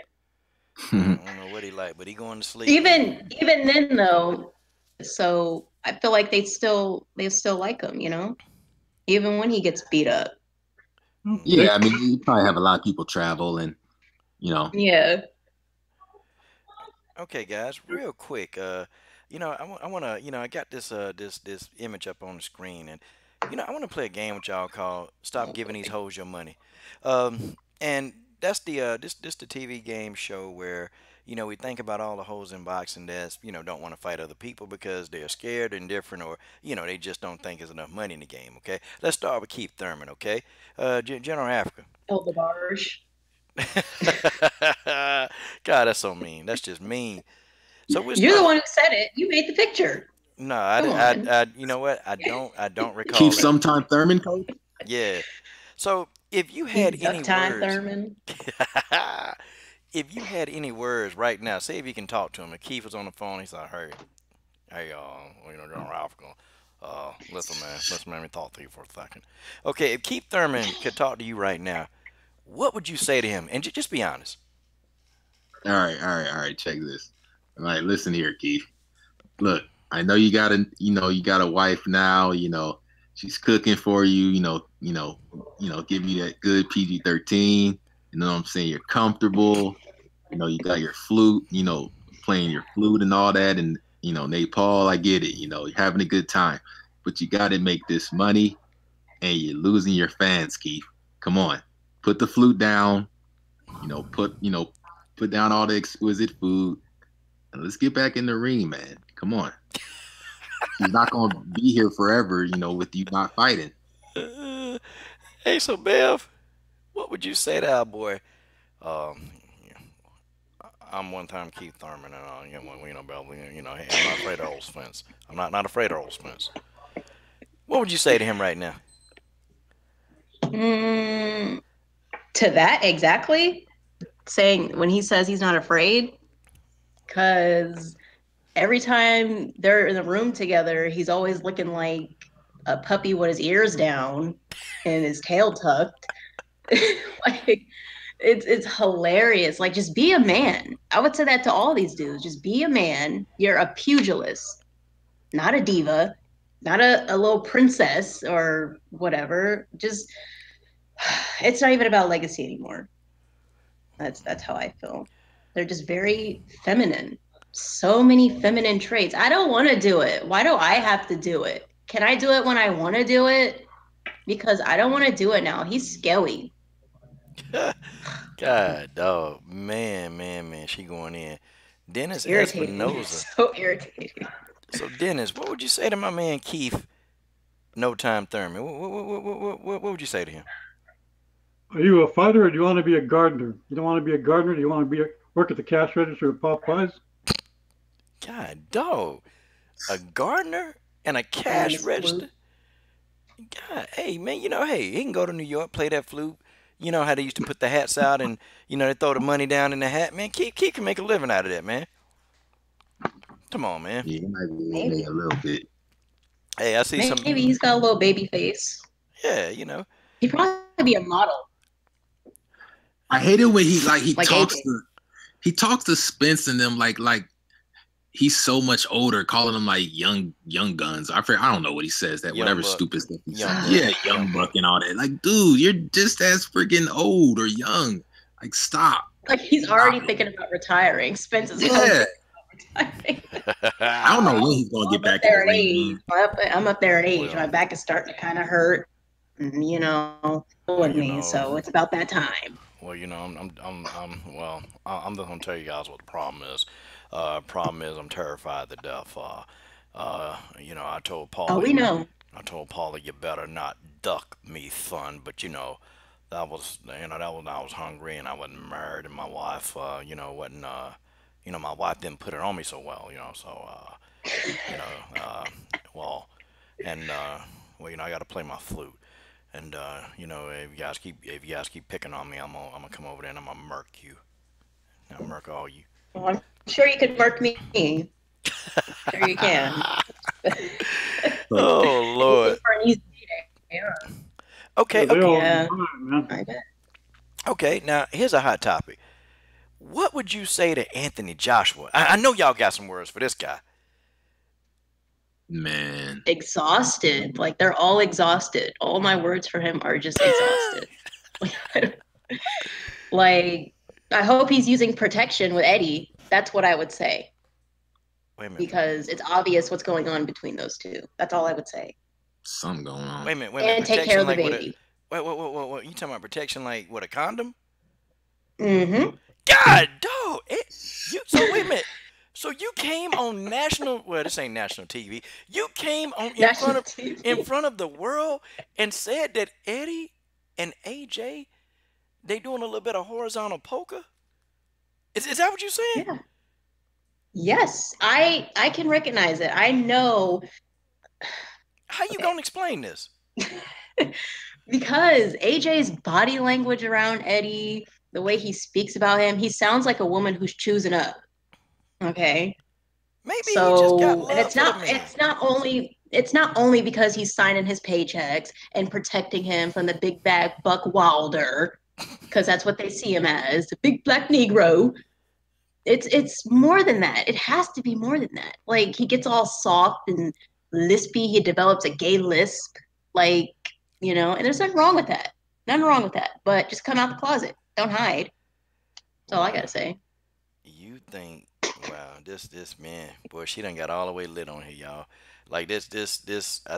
don't know what he like, but he going to sleep, man. Even then though, so I feel like they still like him, even when he gets beat up. They, Yeah, I mean you probably have a lot of people travel and you know. Yeah. Okay, guys, real quick. I want to. I got this image up on the screen, and I want to play a game with y'all called "Stop Giving These Hoes Your Money," and that's this the TV game show where we think about all the hoes in boxing that's don't want to fight other people because they're scared, indifferent, or they just don't think there's enough money in the game. Okay, let's start with Keith Thurman. Okay, General Africa. Oh, the barge. God, that's so mean. That's just mean. So we'll You're the start. one who said it. You made the picture. No, Come on. you know what? I don't Keep recall that. sometime Thurman coach. Yeah. So if you had Keith any Duck Time words, Thurman. if you had any words right now, say if you can talk to him. If Keith was on the phone, he's like, hey, General Alpha, listen, man, let me talk to you for a second. Okay, if Keith Thurman could talk to you right now, what would you say to him? And just be honest. All right. Check this. All right, listen here, Keith. Look, I know you got a wife now. She's cooking for you. Give you that good PG-13. You know what I'm saying? You're comfortable. You got your flute. Playing your flute and all that. And Nate Paul, I get it. You're having a good time, but you got to make this money, and you're losing your fans, Keith. Come on, put the flute down. Put down all the exquisite food, and let's get back in the ring, man. Come on. He's not going to be here forever, with you not fighting. Uh, hey, so Bev, what would you say to our boy? Um, I'm one time Keith Thurman, and Bev, hey, I'm not afraid of old Spence. I'm not afraid of old Spence. What would you say to him right now? Mm, to that exactly? Saying when he says he's not afraid, because every time they're in the room together, he's always looking like a puppy with his ears down and his tail tucked. Like it's hilarious. Like just be a man. I would say that to all these dudes. Just be a man. You're a pugilist, not a diva, not a little princess or whatever. Just it's not even about legacy anymore. That's how I feel. They're just very feminine. So many feminine traits. I don't want to do it. Why do I have to do it? Can I do it when I want to do it? Because I don't want to do it now. He's scaly. God, dog, man, she going in. It's Dennis irritating. Espinoza. It's so irritating. So Dennis, what would you say to my man Keith? No time Thurman. What would you say to him? Are you a fighter or do you want to be a gardener? You don't want to be a gardener. Do you want to work at the cash register at Popeyes? God, dog, a gardener and a Playing cash his flute. register. God, hey man, hey, he can go to New York, play that flute. You know how they used to put the hats out and they throw the money down in the hat, man. Keith can make a living out of that, man. Come on, man. Yeah, he might be able to make Maybe. a little bit. Hey, I see some. Maybe he's got a little baby face. Yeah. He'd probably be a model, I hate it when he like talks AJ. to Spence and them like he's so much older, calling them like young guns. I don't know what he says, that Young whatever buck, stupid stuff he young says. buck, Yeah, young young buck. buck and all that. Like, dude, you're just as freaking old or young. Like, stop. Like he's Stop already it. thinking about retiring. Spence is already Yeah. thinking about retiring. I don't know when he's gonna Well, get I'm up back in the there in ring, age. man. I'm up there in age. My well, back is starting to kind of hurt. well, Pulling me. So it's about that time. I'm just gonna tell you guys what the problem is. Problem is I'm terrified to death. I told Oh, we Paulie, know. you better not duck me, son. But that was when I was hungry and I wasn't married and my wife, wasn't, my wife didn't put it on me so well, so, you know, well, and, I got to play my flute. And if you guys keep picking on me, I'm gonna come over there and I'm gonna murk you. I'll murk all you. Well, I'm sure you could work me. Sure you can. But Oh Lord. Looking for an easy day. Yeah. Okay, Yeah, they okay, all Yeah. man. I bet. okay. Now here's a hot topic. What would you say to Anthony Joshua? I know y'all got some words for this guy. man, Exhausted. Like they're all exhausted. All my words for him are just exhausted. Like I hope he's using protection with Eddie. That's what I would say Wait a minute. because it's obvious what's going on between those two. That's all I would say. something going on. Wait a minute. And take care Protection of the like what? baby. Wait. You talking about protection like what? A condom? Mm-hmm. God, dog. So wait a minute. So you came on national. Well, this ain't national TV. You came on National TV. in front of the world and said that Eddie and AJ they doing a little bit of horizontal poker. Is that what you saying? Yeah. Yes, I can recognize it. I know How you gonna explain this? because AJ's body language around Eddie, the way he speaks about him, he sounds like a woman who's choosing up. Okay. Maybe he just got So, and love for the man. it's not only because he's signing his paychecks and protecting him from the big bad Buck Wilder, because that's what they see him as, the big black Negro. It's more than that. It has to be more than that. Like he gets all soft and lispy. He develops a gay lisp. Like, and there's nothing wrong with that. Nothing wrong with that. But just come out the closet. Don't hide. That's all I gotta say. You think? Wow, this man, boy, she done got all the way lit on here, y'all. Like this.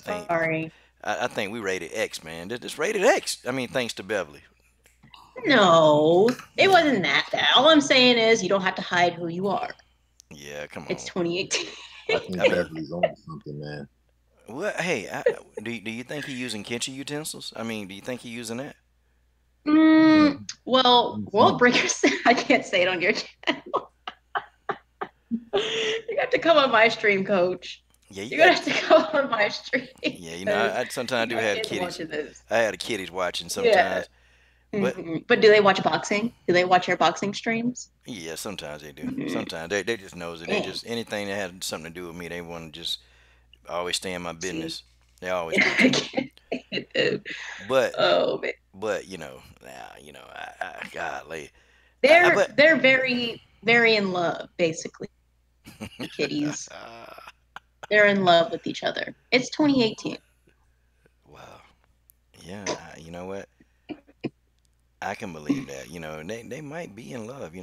Sorry. I think we rated X, man. This rated X. I mean, thanks to Beverly. No, it Yeah, wasn't that bad. All I'm saying is you don't have to hide who you are. yeah. Come It's on. 2018. I think I mean, Beverly's on something, man. what? Hey, do you think he using kitchen utensils? I mean, do you think he using that? Well, World Mhm. Breakers, I can't say it on your channel. You got to come on my stream, coach. Yeah, you You're gonna got. have to come on my stream Yeah, because I sometimes you do got have kids kiddies. watching this. I had the kiddies watching Yeah. sometimes, but But do they watch boxing? Do they watch your boxing streams? yeah, sometimes they do. Mhm. Sometimes they just knows it. They Dang. just anything that had something to do with me, they want to just always stay in my See, business. They always I want to. can't say it, dude. But Oh man, golly, they're but they're very very in love, basically. The kitties, they're in love with each other. It's 2018. wow, yeah, you know what? I can believe that. They might be in love.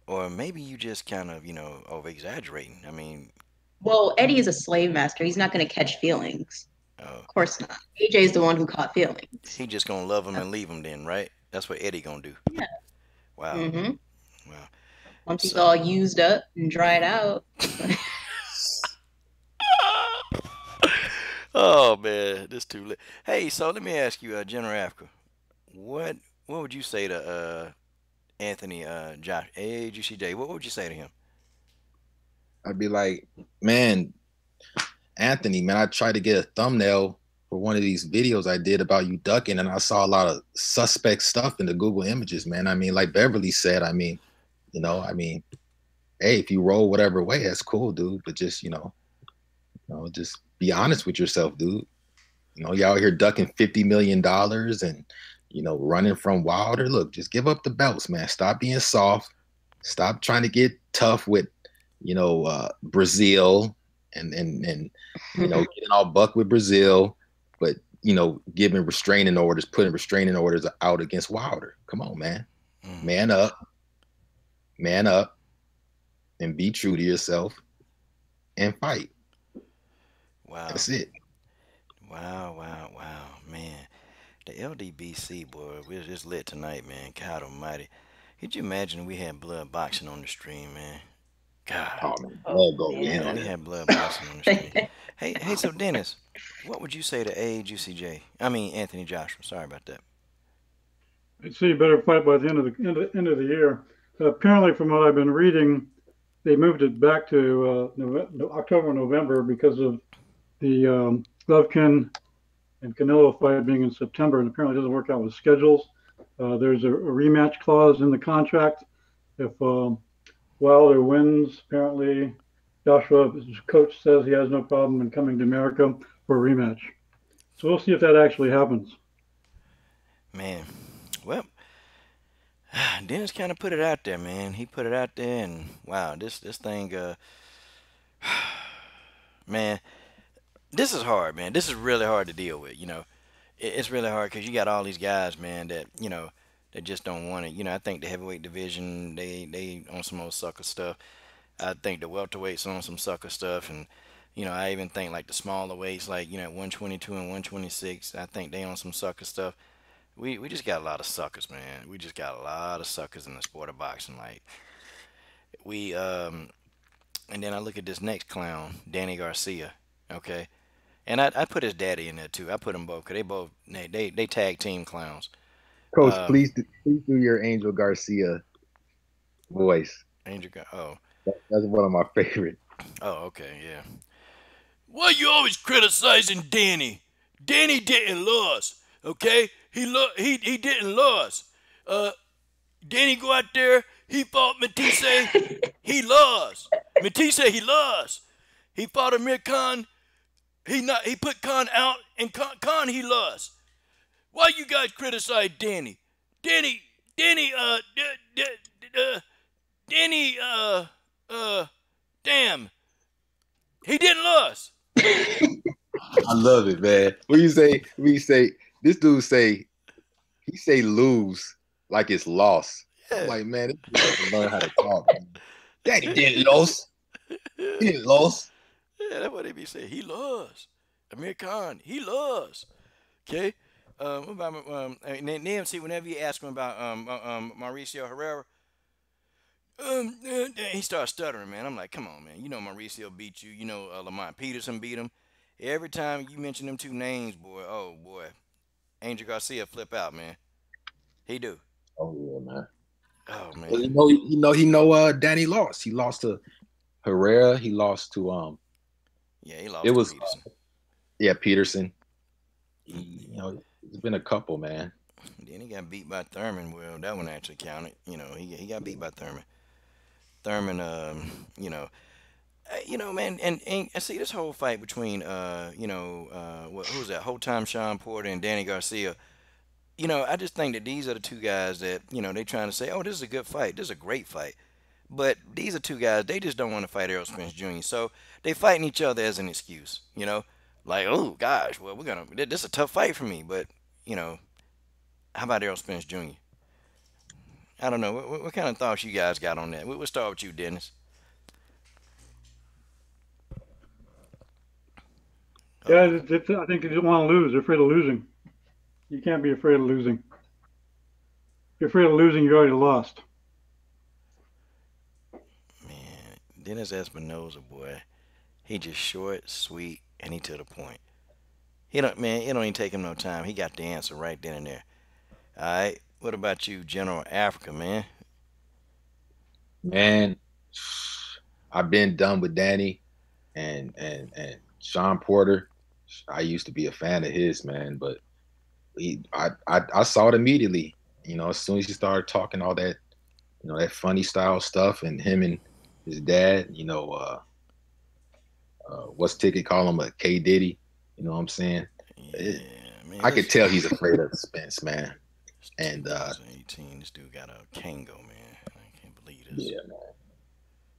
Or maybe you just kind of over exaggerating. I mean, Well, Eddie is a slave master. He's not going to catch feelings. uh, Of course not. AJ is the one who caught feelings. he just gonna love him and leave him then, right? That's what Eddie gonna do. Yeah. Wow. Hmm. Wow. Once he's So all used up and dried out. oh man, this too late. Hey, so let me ask you, General Africa, what what would you say to Anthony Josh AAGCJ? What would you say to him? I'd be like, man, Anthony, man, I tried to get a thumbnail for one of these videos I did about you ducking, and I saw a lot of suspect stuff in the Google images, man. I mean, like Beverly said, I mean, I mean, hey, if you roll whatever way, that's cool, dude. But just, just be honest with yourself, dude. You out here ducking $50 million and running from Wilder. Look, just give up the belts, man. Stop being soft. Stop trying to get tough with, Brazil and getting all buck with Brazil, but giving restraining orders, putting restraining orders out against Wilder. Come on, man. Mm, Man up, man up, and be true to yourself and fight. wow. That's it. Wow, wow, wow, man. The LDBC boy, we're just lit tonight, man. God Almighty, could you imagine we had blood boxing on the stream, man? God, Oh man, Oh I'll go in on we it. had blood boxing on the stream. Hey, so Dennis, what would you say to AAGCJ? I mean Anthony Joshua. Sorry about that. I'd say you better fight by the end of the year. Apparently, from what I've been reading, they moved it back to October, November because of the Golovkin and Canelo fight being in September, and apparently it doesn't work out with schedules. There's a rematch clause in the contract. If Wilder wins, apparently Joshua's coach says he has no problem in coming to America for a rematch. So we'll see if that actually happens. Man, well, Dennis kind of put it out there, man. He put it out there, and wow, this thing, man, this is hard, man. This is really hard to deal with. It's really hard because you got all these guys, man, that that just don't want it. I think the heavyweight division, they on some old sucker stuff. I think the welterweights on some sucker stuff, and I even think like the smaller weights, like 122 and 126. I think they on some sucker stuff. We just got a lot of suckers, man. We just got a lot of suckers in the sport of boxing. Like we and then I look at this next clown, Danny Garcia. Okay, and I put his daddy in there too. I put them both because they both they tag team clowns. Coach, Um, please do your Angel Garcia voice. Oh, That's one of my favorite. oh, okay, yeah. Why you always criticizing Danny? Danny didn't lose, okay? He didn't lose. Uh, Danny go out there. He fought Matisse. He lost. Matisse he lost. He fought Amir Khan. He put Khan out, and Khan he lost. Why you guys criticize Danny? Danny Danny Danny damn, he didn't lose. I love it, man. When you say this dude he say lose like it's lost. I'm Yeah. like, man, this dude has to learn how to talk. Man. Daddy didn't lose. He didn't lose. Yeah, that's what they be saying. He lost. Amir Khan, he lost. Okay. What about and then see whenever you ask him about Mauricio Herrera, he starts stuttering, man. I'm like, come on, man. Mauricio beat you. Lamont Peterson beat him. Every time you mention them two names, boy, oh boy, Angel Garcia flip out, man. He do. Oh yeah, man. Oh Well, man. Danny lost. He lost to Herrera. He lost to Yeah, he it lost to was Peterson. yeah, Peterson. It's been a couple, man. Then he got beat by Thurman. Well, that one actually counted. He got beat by Thurman. Thurman, man, and I see this whole fight between, who's that? Whole time Sean Porter and Danny Garcia. I just think that these are the two guys that, they trying to say, oh, this is a good fight. This is a great fight. But these are two guys, they just don't want to fight Errol Spence Jr. So they fighting each other as an excuse. Like, oh, gosh, well, this is a tough fight for me. But, how about Errol Spence Jr.? I don't know. What kind of thoughts you guys got on that? We'll start with you, Dennis. Yeah, Uh-oh. I think they don't want to lose. They're afraid of losing. You can't be afraid of losing. you're afraid of losing, you already lost. Man, Dennis Espinosa, boy, he just short, sweet, and he to the point. He don't, man, it don't even take him no time. He got the answer right then and there. All right, what about you, General Africa, man? Man, I've been done with Danny and Sean Porter. I used to be a fan of his, man, but I saw it immediately. As soon as he started talking all that, that funny style stuff, and him and his dad, what's Ticket call him a K Diddy. You know what I'm saying? It, Yeah, man, I this could tell he's afraid of Spence, man. it's And 2018. This dude got a Kango, man. I can't believe this. yeah,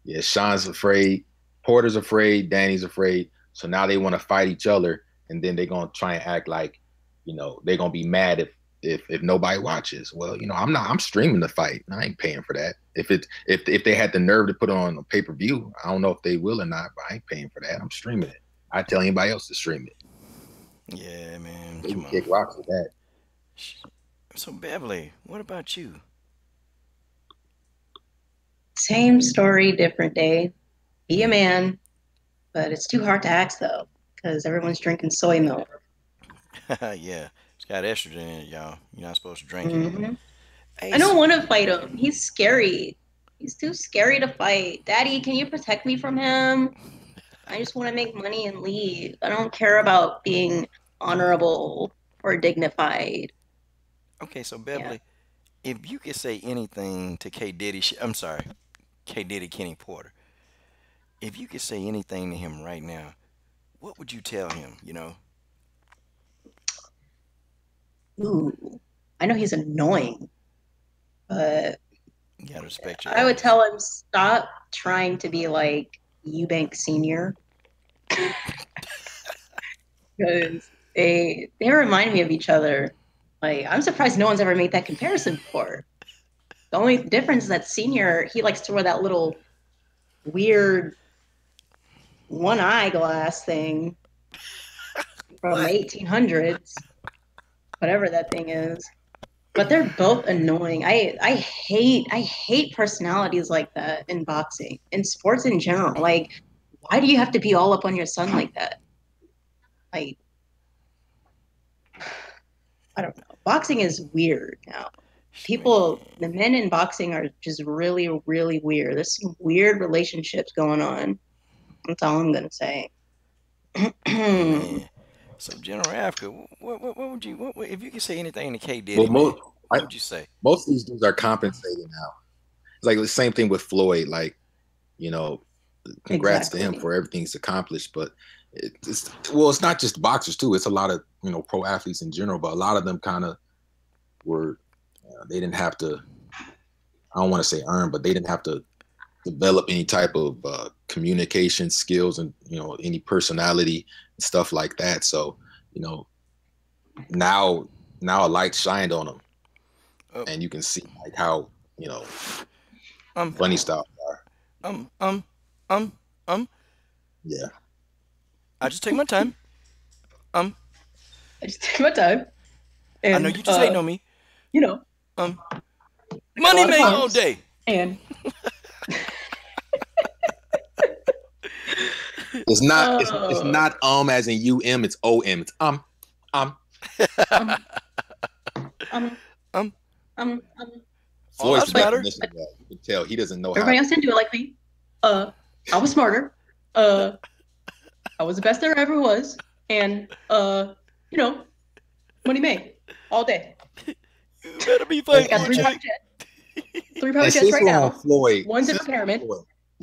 yeah, Sean's afraid, Porter's afraid, Danny's afraid. So now they want to fight each other, and then they're gonna try and act like, they're gonna be mad if nobody watches. Well, I'm streaming the fight. I ain't paying for that. If they had the nerve to put it on a pay per view, I don't know if they will or not, but I ain't paying for that. I'm streaming it. I tell anybody else to stream it. Yeah, man, They can come on. kick rocks with that. So Beverly, what about you? Same story, different day. Be a man, but it's too hard to ask though, because everyone's drinking soy milk. Yeah, it's got estrogen in it, y'all. You're not supposed to drink it. Hmm Hey, I don't want to fight him. He's scary. He's too scary to fight. Daddy, can you protect me from him? I just want to make money and leave. I don't care about being honorable or dignified. okay, so Yeah. Beverly, if you could say anything to K Diddy, I'm sorry, K Diddy Kenny Porter, if you could say anything to him right now, what would you tell him? Ooh, I know he's annoying, but You gotta respect your I would elders. tell him stop trying to be like Eubank Senior because they remind me of each other. Like I'm surprised no one's ever made that comparison before. The only difference is that Senior he likes to wear that little weird one eyeglass thing from the What? 1800s, whatever that thing is. But they're both annoying. I hate personalities like that in boxing, in sports in general. Like, why do you have to be all up on your son like that? Like, I don't know. Boxing is weird now. People, Man, the men in boxing are just really, really weird. There's some weird relationships going on. That's all I'm gonna say. man. So General Africa, what would you if you could say anything to K Well, Diddy, man? What I, would you say? most of these dudes are compensating now. It's like the same thing with Floyd. Like, you know, congrats to him Exactly. for everything he's accomplished. But it's not just boxers too. It's a lot of pro athletes in general. But a lot of them kind of were they didn't have to. I don't want to say earn, but they didn't have to develop any type of communication skills and any personality and stuff like that. So you know now a light shined on them, Uh, and you can see like how um, funny stuff are. um, um, um, um. Yeah. I just take my time. Um, I just take my time, I know and you just hating on me. you know, Um, a money lot of make all times, day. and It's uh, not as in it's om. It's um. um, um, Um, um. all Floyd's the lives But matter. definition of that. You can tell he doesn't know how. everybody else didn't do it like me. I was smarter. I was the best there ever was, and you know, money made all day. You better be I thankful, got three Jay. private jets, three private And jets since right we're on now. Floyd, One's in retirement.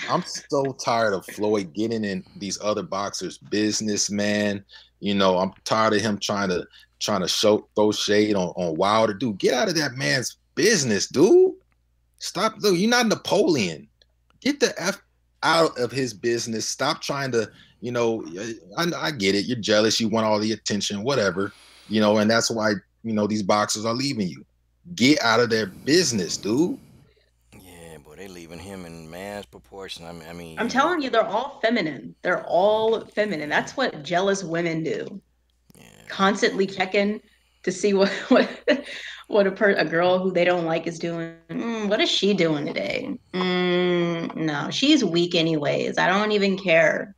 I'm so tired of Floyd getting in these other boxers' business, man. I'm tired of him trying to throw shade on Wilder. Dude, get out of that man's business, dude. Stop. Dude, you're not Napoleon. Get the F out of his business. Stop trying to, I get it. You're jealous. You want all the attention, whatever, and that's why, these boxers are leaving you. Get out of their business, dude. Yeah, boy, they leaving him in mass proportion. I mean, I'm telling you, they're all feminine. They're all feminine. That's what jealous women do. yeah, Constantly checking. to see what a girl who they don't like is doing. What is she doing today? No, she's weak anyways. I don't even care.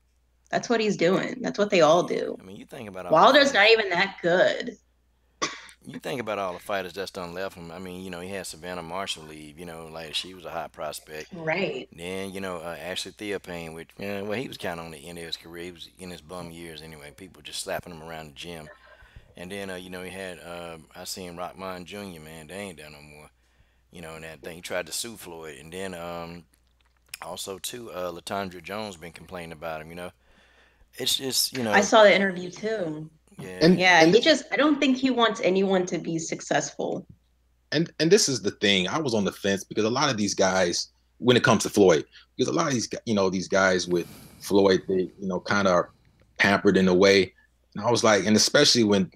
That's what he's doing. That's what they all Yeah, do. I mean, you think about all the Wilder's not fighters. even that good. You think about all the fighters that's done left him. I mean, he had Savannah Marshall leave. Like she was a hot prospect. Right. Then Ashley Theophane, which well he was kind of on the end of his career. He was in his bum years anyway. People just slapping him around the gym. And then he had I seen Rockman Jr. Man, they ain't done no more. And that thing he tried to sue Floyd. And then also too Latondra Jones been complaining about him. It's just I saw the interview too. yeah. Yeah, And he this just, I don't think he wants anyone to be successful. and this is the thing. I was on the fence because a lot of these guys, when it comes to Floyd, because a lot of these guys with Floyd, they kind of are pampered in a way. And I was like, and especially when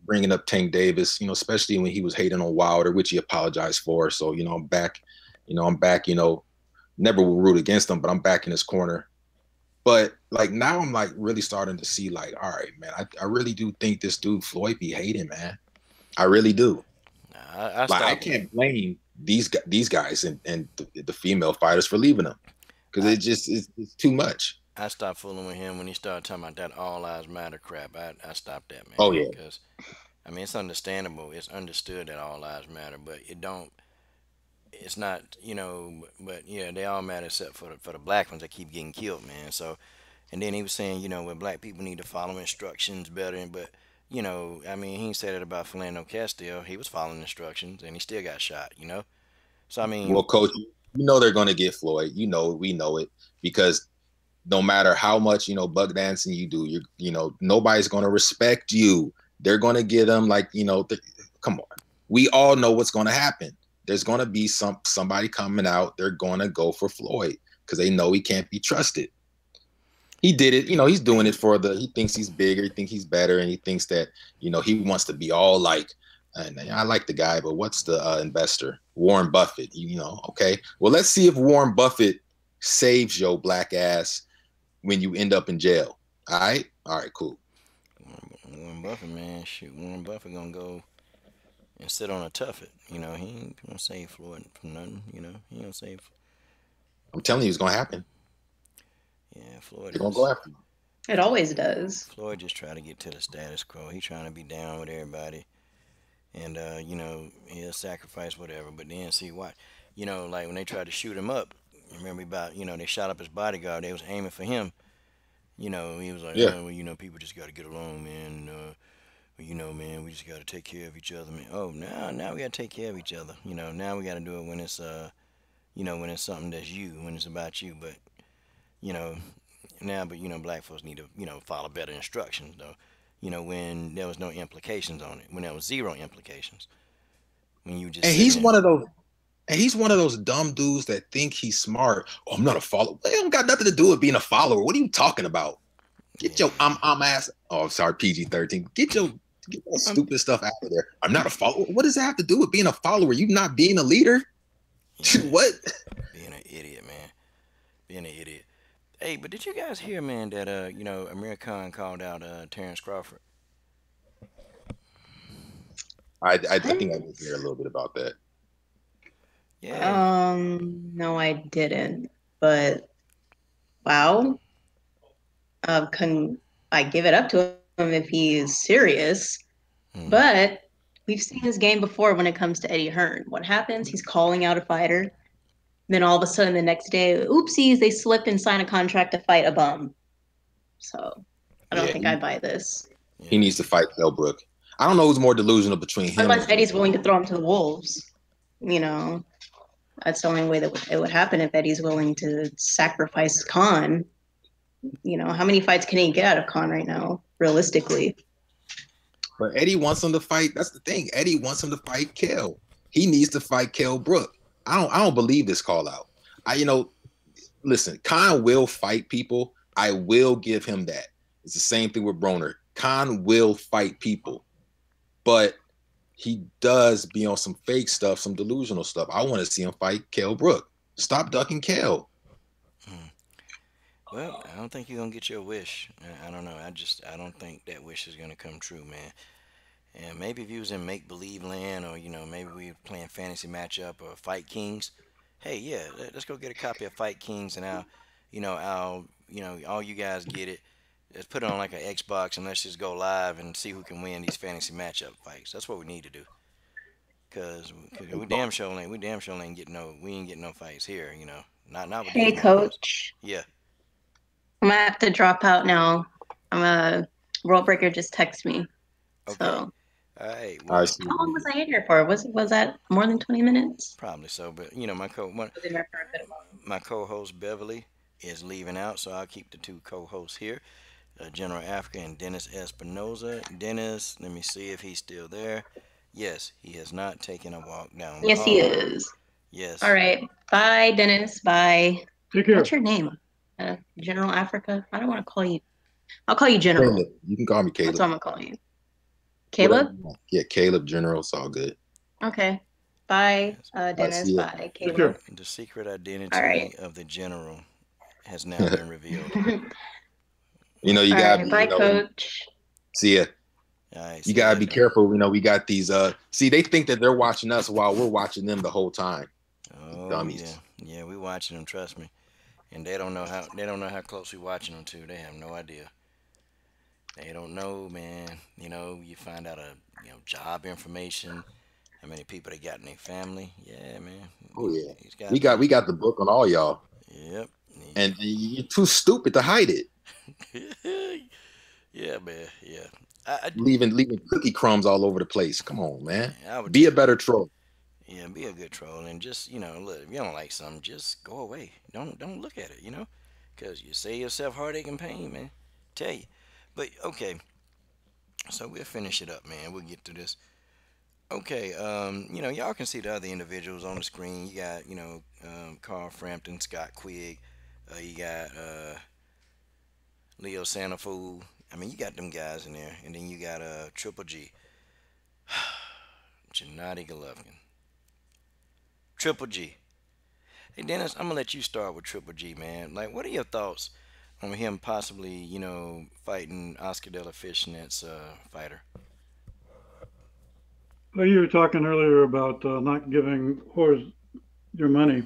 bringing up Tank Davis, especially when he was hating on Wilder, which he apologized for. So I'm back, I'm back. Never will root against him, but I'm back in his corner. But like now, I'm like really starting to see like, all right, man, I really do think this dude Floyd be hating, man. I really do. I Like I stopped. can't blame these guys and the female fighters for leaving them because I, it's too much. I stopped fooling with him when he started talking about that all lives matter crap. I stopped that Oh man yeah, because I mean it's understandable. It's understood that all lives matter, but it don't. It's not. But yeah, they all matter except for the black ones that keep getting killed, man. So and then he was saying, well, black people need to follow instructions better. But I mean, he said it about Philando Castile. He was following instructions and he still got shot. So I well, mean, coach, they're gonna get Floyd. We know it because no matter how much bug dancing you do, nobody's gonna respect you. They're gonna get them like come on. We all know what's gonna happen. There's gonna be somebody coming out. They're gonna go for Floyd because they know he can't be trusted. He did it. He's doing it for he thinks he's bigger, he thinks he's better, and he thinks that, he wants to be all like, and I like the guy, but what's the investor? Warren Buffett, okay. Well, let's see if Warren Buffett saves your black ass when you end up in jail. All right? All right, cool. Warren Buffett, man, shoot, Warren Buffett gonna go and sit on a tuffet. He ain't gonna save Floyd from nothing. He ain't gonna save. I'm telling you, it's gonna happen. Yeah, Floyd They're gonna go is. after you. It always does. Floyd just try to get to the status quo. He trying to be down with everybody, and he'll sacrifice whatever. But then see what, like when they tried to shoot him up. Remember about they shot up his bodyguard. They was aiming for him. He was like, Yeah. oh, well, people just got to get along, man. Well, man, we just got to take care of each other, man. Oh, now we got to take care of each other. Now we got to do it when it's when it's something that's you, when it's about you. But you know, now, but black folks need to follow better instructions though. When there was no implications on it, when there was zero implications, when you just And sitting he's there. one of those and he's one of those dumb dudes that think he's smart. Oh, I'm not a follower. It don't got nothing to do with being a follower. What are you talking about? Get Yeah, your I'm ass. Oh, sorry, PG-13. Get that I'm, stupid stuff out of there. I'm not a follower. What does that have to do with being a follower? You not being a leader? yeah, What? being an idiot, man, being an idiot. Hey, but did you guys hear, man, that Amir Khan called out Terrence Crawford? I What? think I did hear a little bit about that. Yeah, No, I didn't. But wow, can I give it up to him if he is serious? hmm, But we've seen this game before when it comes to Eddie Hearn. What happens? He's calling out a fighter. Then all of a sudden, the next day, oopsies, they slipped and signed a contract to fight a bum. So I don't Yeah, think I buy this. he yeah, needs to fight Hellbrook. I don't know who's more delusional between him Unless and Eddie's willing to throw him to the wolves. You know, that's the only way that it would happen if Eddie's willing to sacrifice Khan. How many fights can he get out of Khan right now, realistically? but Eddie wants him to fight. That's the thing. Eddie wants him to fight Kell. He needs to fight Kell Brook. I don't believe this call out. Listen, Khan will fight people. I will give him that. It's the same thing with Broner. Khan will fight people, but he does be on some fake stuff, some delusional stuff. I want to see him fight Kell Brook. Stop ducking Kell. hmm. Well, I don't think you're gonna get your wish. I don't know. I don't think that wish is gonna come true, man. And maybe if you was in make believe land, or maybe we were playing fantasy matchup or Fight Kings. Hey, yeah, let's go get a copy of Fight Kings, and all you guys get it. Let's put it on like an Xbox, and let's just go live and see who can win these fantasy matchup fights. That's what we need to do. Cause we damn sure ain't getting no fights here. Not with these Hey, Negroes. coach. Yeah. I'm gonna have to drop out now. I'm a World Breaker just text me. Okay. So All right. All right, Well, see how long was you. I in here for? Was that more than 20 minutes? probably so, but Was in there for a bit while. my co-host Beverly is leaving out, so I'll keep the two co-hosts here, General Africa and Dennis Espinoza. Dennis, let me see if he's still there. Yes, he has not taken a walk down the Yes, he hall. is. All Yes. right. Bye, Dennis. Bye. Take What's care. your name? General Africa? I don't want to call you. I'll call you General. Caleb. You can call me That's Caleb. what I'm gonna call you. Whatever Caleb? you want. Yeah, Caleb General. It's all good. Okay. Bye, Yes. I Dennis. see it. Bye, Take Caleb. care. The secret All right. identity of the general has now been revealed. You know, All you All right. gotta right. be, Bye, coach. see ya. All right. You See you gotta be later. careful. We got these see, they think that they're watching us while we're watching them the whole time. Oh yeah, Dummies. yeah. We watching them. Trust me. And they don't know how close we watching them too. They have no idea. They don't know, man. You find out job information, how many people they got in their family. Yeah, man. Oh These yeah. these We guys got be. we got the book on all y'all. Yep. And you're too stupid to hide it. Yeah, man. Yeah. I Leaving cookie crumbs all over the place. Come on, man. man, I would Be tell a better troll. yeah, be a good troll, and just look, if you don't like something, just go away. Don't look at it, because you save yourself heartache and pain, man. Tell you. But okay, so we'll finish it up, man. We'll get through this. Okay, y'all can see the other individuals on the screen. You got, Carl Frampton, Scott Quigg. You got Leo Santafool. I mean, you got them guys in there, and then you got Triple G, Gennady Golovkin, Triple G. Hey Dennis, I'm gonna let you start with Triple G, man. Like, what are your thoughts on him possibly, fighting Oscar De La Fishnet's fighter? Well, you were talking earlier about not giving whores your money.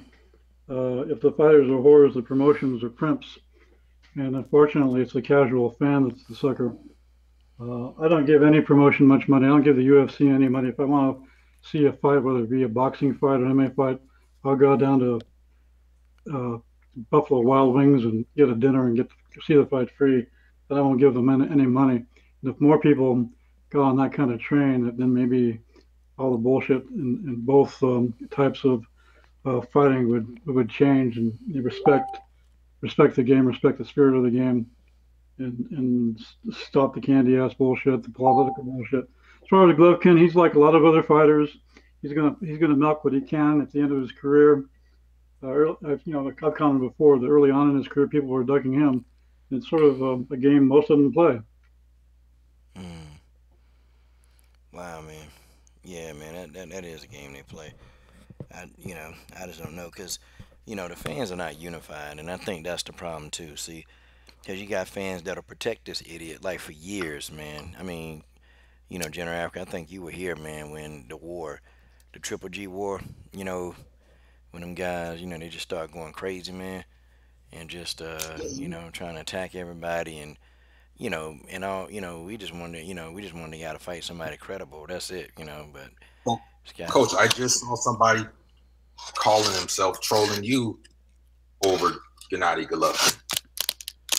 If the fighters are whores, the promotions are crimps. And unfortunately, it's the casual fan that's the sucker. I don't give any promotion much money. I don't give the UFC any money. If I want to see a fight, whether it be a boxing fight or an MMA fight, I'll go down to Buffalo Wild Wings and get a dinner and get to see the fight free. But I won't give them any money. And if more people go on that kind of train, then maybe all the bullshit in both types of fighting would change, and you respect the game, respect the spirit of the game, and stop the candy ass bullshit, the political bullshit. As far as Golovkin, he's like a lot of other fighters. He's gonna milk what he can at the end of his career. I've commented before that early on in his career, people were ducking him. It's sort of a game most of them play. Mm, wow, man. Yeah, man, that is a game they play. I just don't know because, the fans are not unified, and I think that's the problem too. See, because you got fans that'll protect this idiot like for years, man. I mean, General Africa, I think you were here, man, when the Triple G war, you know, when them guys, they just start going crazy, man, and just, trying to attack everybody, and and all, we just wanted to gotta fight somebody credible. That's it, but Well, this guy, Coach, I just saw somebody calling himself trolling you over Gennady Golovkin.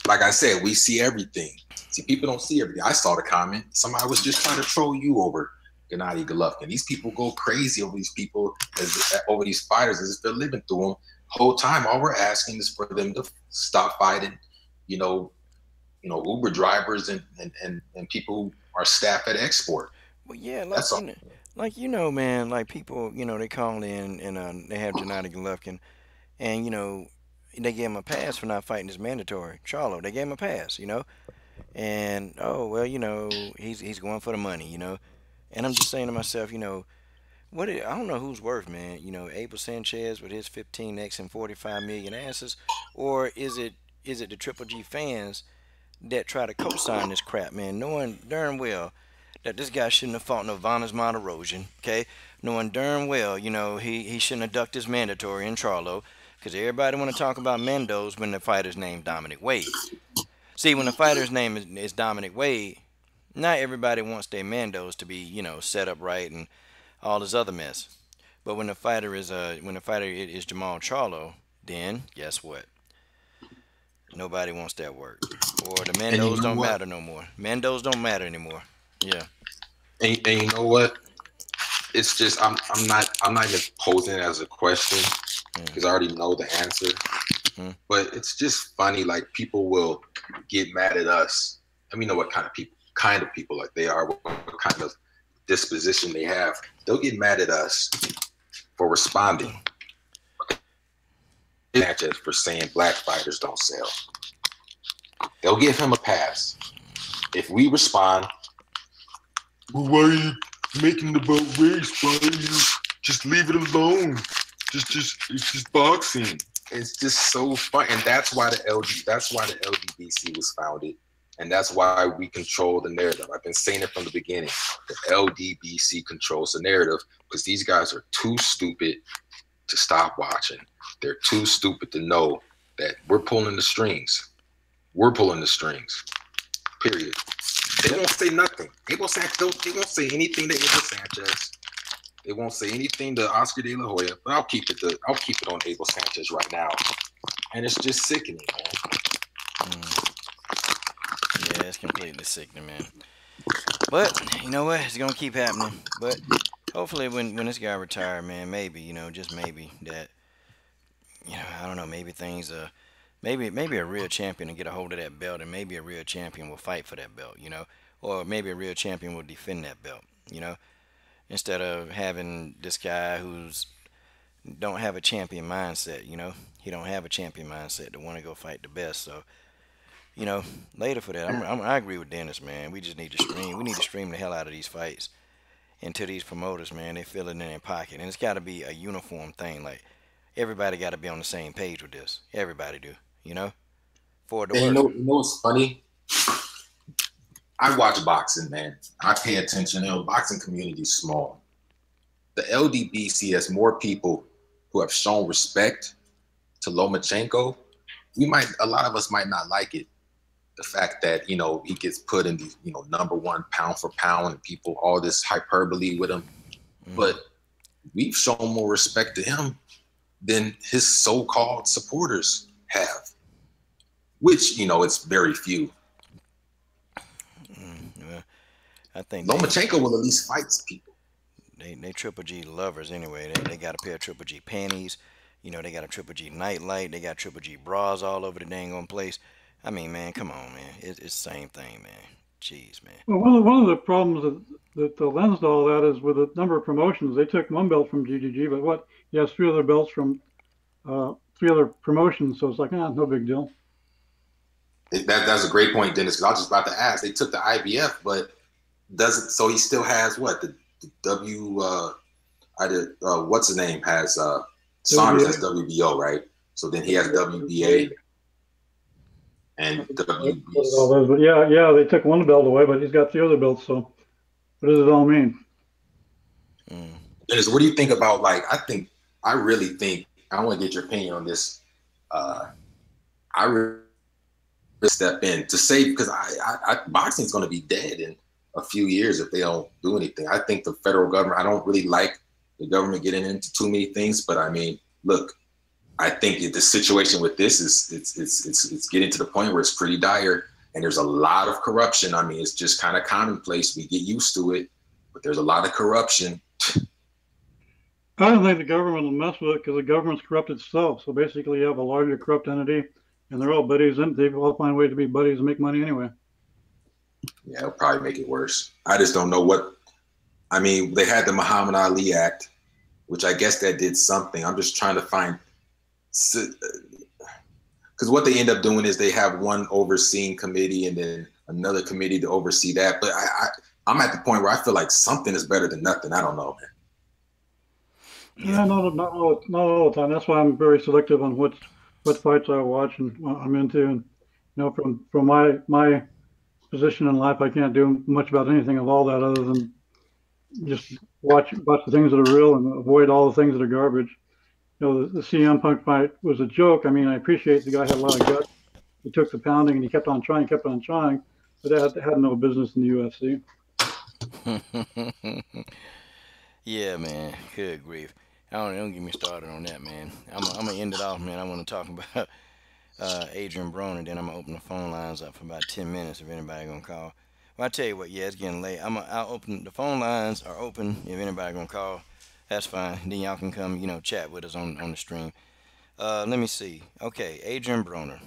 Like I said, we see everything. See, people don't see everything. I saw the comment. Somebody was just trying to troll you over Gennady Golovkin. These people go crazy over these people, over these fighters as if they're living through them. Whole time, all we're asking is for them to stop fighting. You know, Uber drivers and people who are staff at export. well, yeah, That's all. man, like people, they call in and they have Gennady Golovkin, and they gave him a pass for not fighting as mandatory. Charlo, they gave him a pass, and oh well, he's going for the money, and I'm just saying to myself, I don't know who's worth, man. Abel Sanchez with his 15x and 45 million asses, or is it the Triple G fans that try to co-sign this crap, man, knowing darn well that this guy shouldn't have fought no Vanas Martirosyan, okay? Knowing darn well, he shouldn't have ducked his mandatory in Charlo, because everybody want to talk about Mendo's when the fighter's named Dominic Wade. See, when the fighter's name is Dominic Wade, not everybody wants their Mendo's to be, set up right and all this other mess. But when the fighter is Jamal Charlo, then guess what? Nobody wants that work. Or the And you Mendo's know don't what? matter no more. Mendo's don't matter anymore. Yeah. And you know what? It's just I'm not even posing it as a question because I already know the answer. Mhm. But it's just funny, like people will get mad at us, and we know what kind of people like they are, what kind of disposition they have. They'll get mad at us for responding, not just for saying black fighters don't sell. They'll give him a pass if we respond. Well, why are you making it about race? Why are you just leave it alone? It's just boxing. It's just so fun, and that's why the LDBC was founded, and that's why we control the narrative. I've been saying it from the beginning. The LDBC controls the narrative because these guys are too stupid to stop watching. They're too stupid to know that we're pulling the strings. We're pulling the strings. Period. They won't say nothing. They won't say anything to Abel Sanchez. They won't say anything to Oscar De La Hoya. But I'll keep it on Abel Sanchez right now. And it's just sickening, man. Yeah, it's completely sickening, man. But you know what? It's gonna keep happening. But hopefully, when this guy retire, man, maybe just maybe that I don't know, maybe things maybe a real champion will get a hold of that belt, and maybe a real champion will fight for that belt, or maybe a real champion will defend that belt, instead of having this guy who's don't have a champion mindset, he don't have a champion mindset to want to go fight the best. So later for that, I agree with Dennis, man. We just need to stream. We need to stream the hell out of these fights into these promoters, man. They feel it in their pocket, and it's got to be a uniform thing. Like everybody got to be on the same page with this. Everybody do, for it to And work. you know what's funny? I watch boxing, man. I pay attention. Boxing community is small. The LDBC has more people who have shown respect to Lomachenko. A lot of us might not like it. The fact that, he gets put in the, number one pound for pound and people, all this hyperbole with him. But we've shown more respect to him than his so-called supporters have, which, it's very few. Well, I think Lomachenko will at least fight people. They Triple G lovers anyway. They got a pair of Triple G panties. They got a Triple G nightlight. They got Triple G bras all over the dang on place. I mean, man, come on, man. It's the same thing, man. Jeez, man. Well, one of the problems that lends to all that is with the number of promotions. They took one belt from GGG, but he has three other belts from three other promotions. So it's like, no big deal. That's a great point, Dennis, because I was just about to ask. They took the IBF, but doesn't, so he still has what? The what's his name has Saunders has WBO, right? So then he has WBA and WBC. But yeah, they took one belt away, but he's got three other belts. So what does it all mean? Dennis, what do you think about, I really think, I want to get your opinion on this. I really step in to say, because boxing is going to be dead in a few years if they don't do anything. I think the federal government, I don't really like the government getting into too many things, but I mean, look, I think the situation with this is it's getting to the point where it's pretty dire, and there's a lot of corruption. I mean, it's just kind of commonplace. We get used to it, but there's a lot of corruption. I don't think the government will mess with it because the government's corrupt itself. So basically, you have a larger corrupt entity, and they're all buddies, and they all find ways to be buddies and make money anyway. Yeah, it'll probably make it worse. I just don't know what. I mean, they had the Muhammad Ali Act, which I guess that did something. I'm just trying to find, because what they end up doing is they have one overseeing committee and then another committee to oversee that. But I'm at the point where I feel like something is better than nothing. I don't know, man. Yeah, not all the time. That's why I'm very selective on what fights I watch and what I'm into. And from my position in life, I can't do much about anything of all that other than just watch the things that are real and avoid all the things that are garbage. You know, the CM Punk fight was a joke. I mean, I appreciate the guy had a lot of guts. He took the pounding and he kept on trying, but that had no business in the UFC. Yeah, man. Good grief. Don't get me started on that, man. I'm gonna end it off, man. I want to talk about Adrian Broner. Then I'm gonna open the phone lines up for about 10 minutes if anybody gonna call. Well, I tell you what, yeah, it's getting late. I'll open the phone lines are open if anybody gonna call. That's fine. Then y'all can come, chat with us on the stream. Let me see. Okay, Adrian Broner.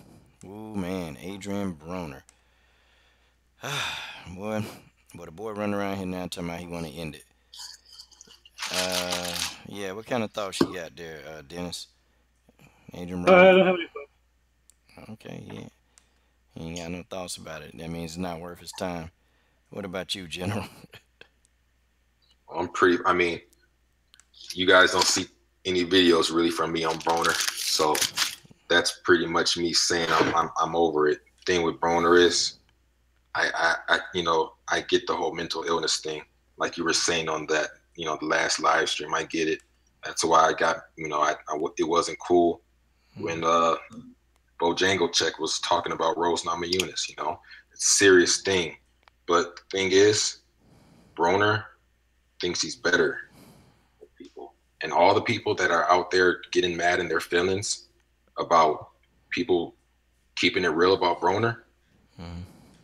Ooh, man, Adrian Broner. boy, the boy running around here now talking about he want to end it. Yeah, what kind of thoughts you got there, Dennis? Adrian I Broner. don't have any thoughts. Okay, yeah. He ain't got no thoughts about it. That means it's not worth his time. What about you, General? I mean, you guys don't see any videos really from me on Broner, so that's pretty much me saying I'm over it. Thing with Broner is, I get the whole mental illness thing, like you were saying on that, the last live stream. I get it. That's why I got, it wasn't cool when Bojangles was talking about Rose Namajunas. It's a serious thing. But the thing is, Broner thinks he's better than people. And all the people that are out there getting mad in their feelings about people keeping it real about Broner,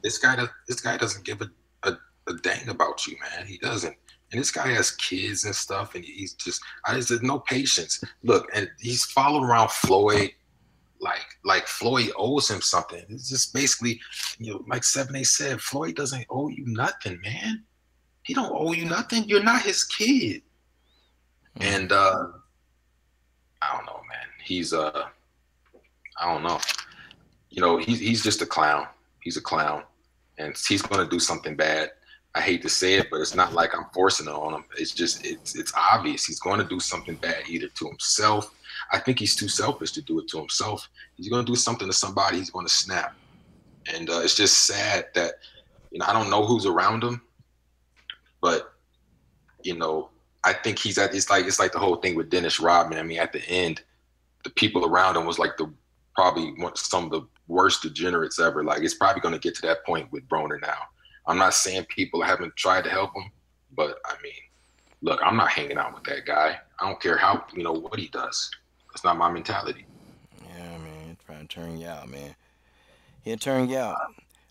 this guy doesn't give a dang about you, man. He doesn't. And this guy has kids and stuff, and he's just, there's no patience. Look, and he's following around Floyd like Floyd owes him something. It's just basically, like 7A said, Floyd doesn't owe you nothing, man. He don't owe you nothing. You're not his kid. And I don't know, man. He's I don't know. He's just a clown. He's a clown, and he's gonna do something bad. I hate to say it, but it's not like I'm forcing it on him. It's just it's obvious he's going to do something bad, either to himself. I think he's too selfish to do it to himself. He's going to do something to somebody. He's going to snap, and it's just sad that I don't know who's around him, but I think he's at. It's like the whole thing with Dennis Rodman. I mean, at the end, the people around him was like probably some of the worst degenerates ever. Like, it's probably going to get to that point with Broner now. I'm not saying people haven't tried to help him, but I mean, look, I'm not hanging out with that guy. I don't care how, what he does. That's not my mentality. Yeah, man, he's trying to turn you out, man. He'll turn you out.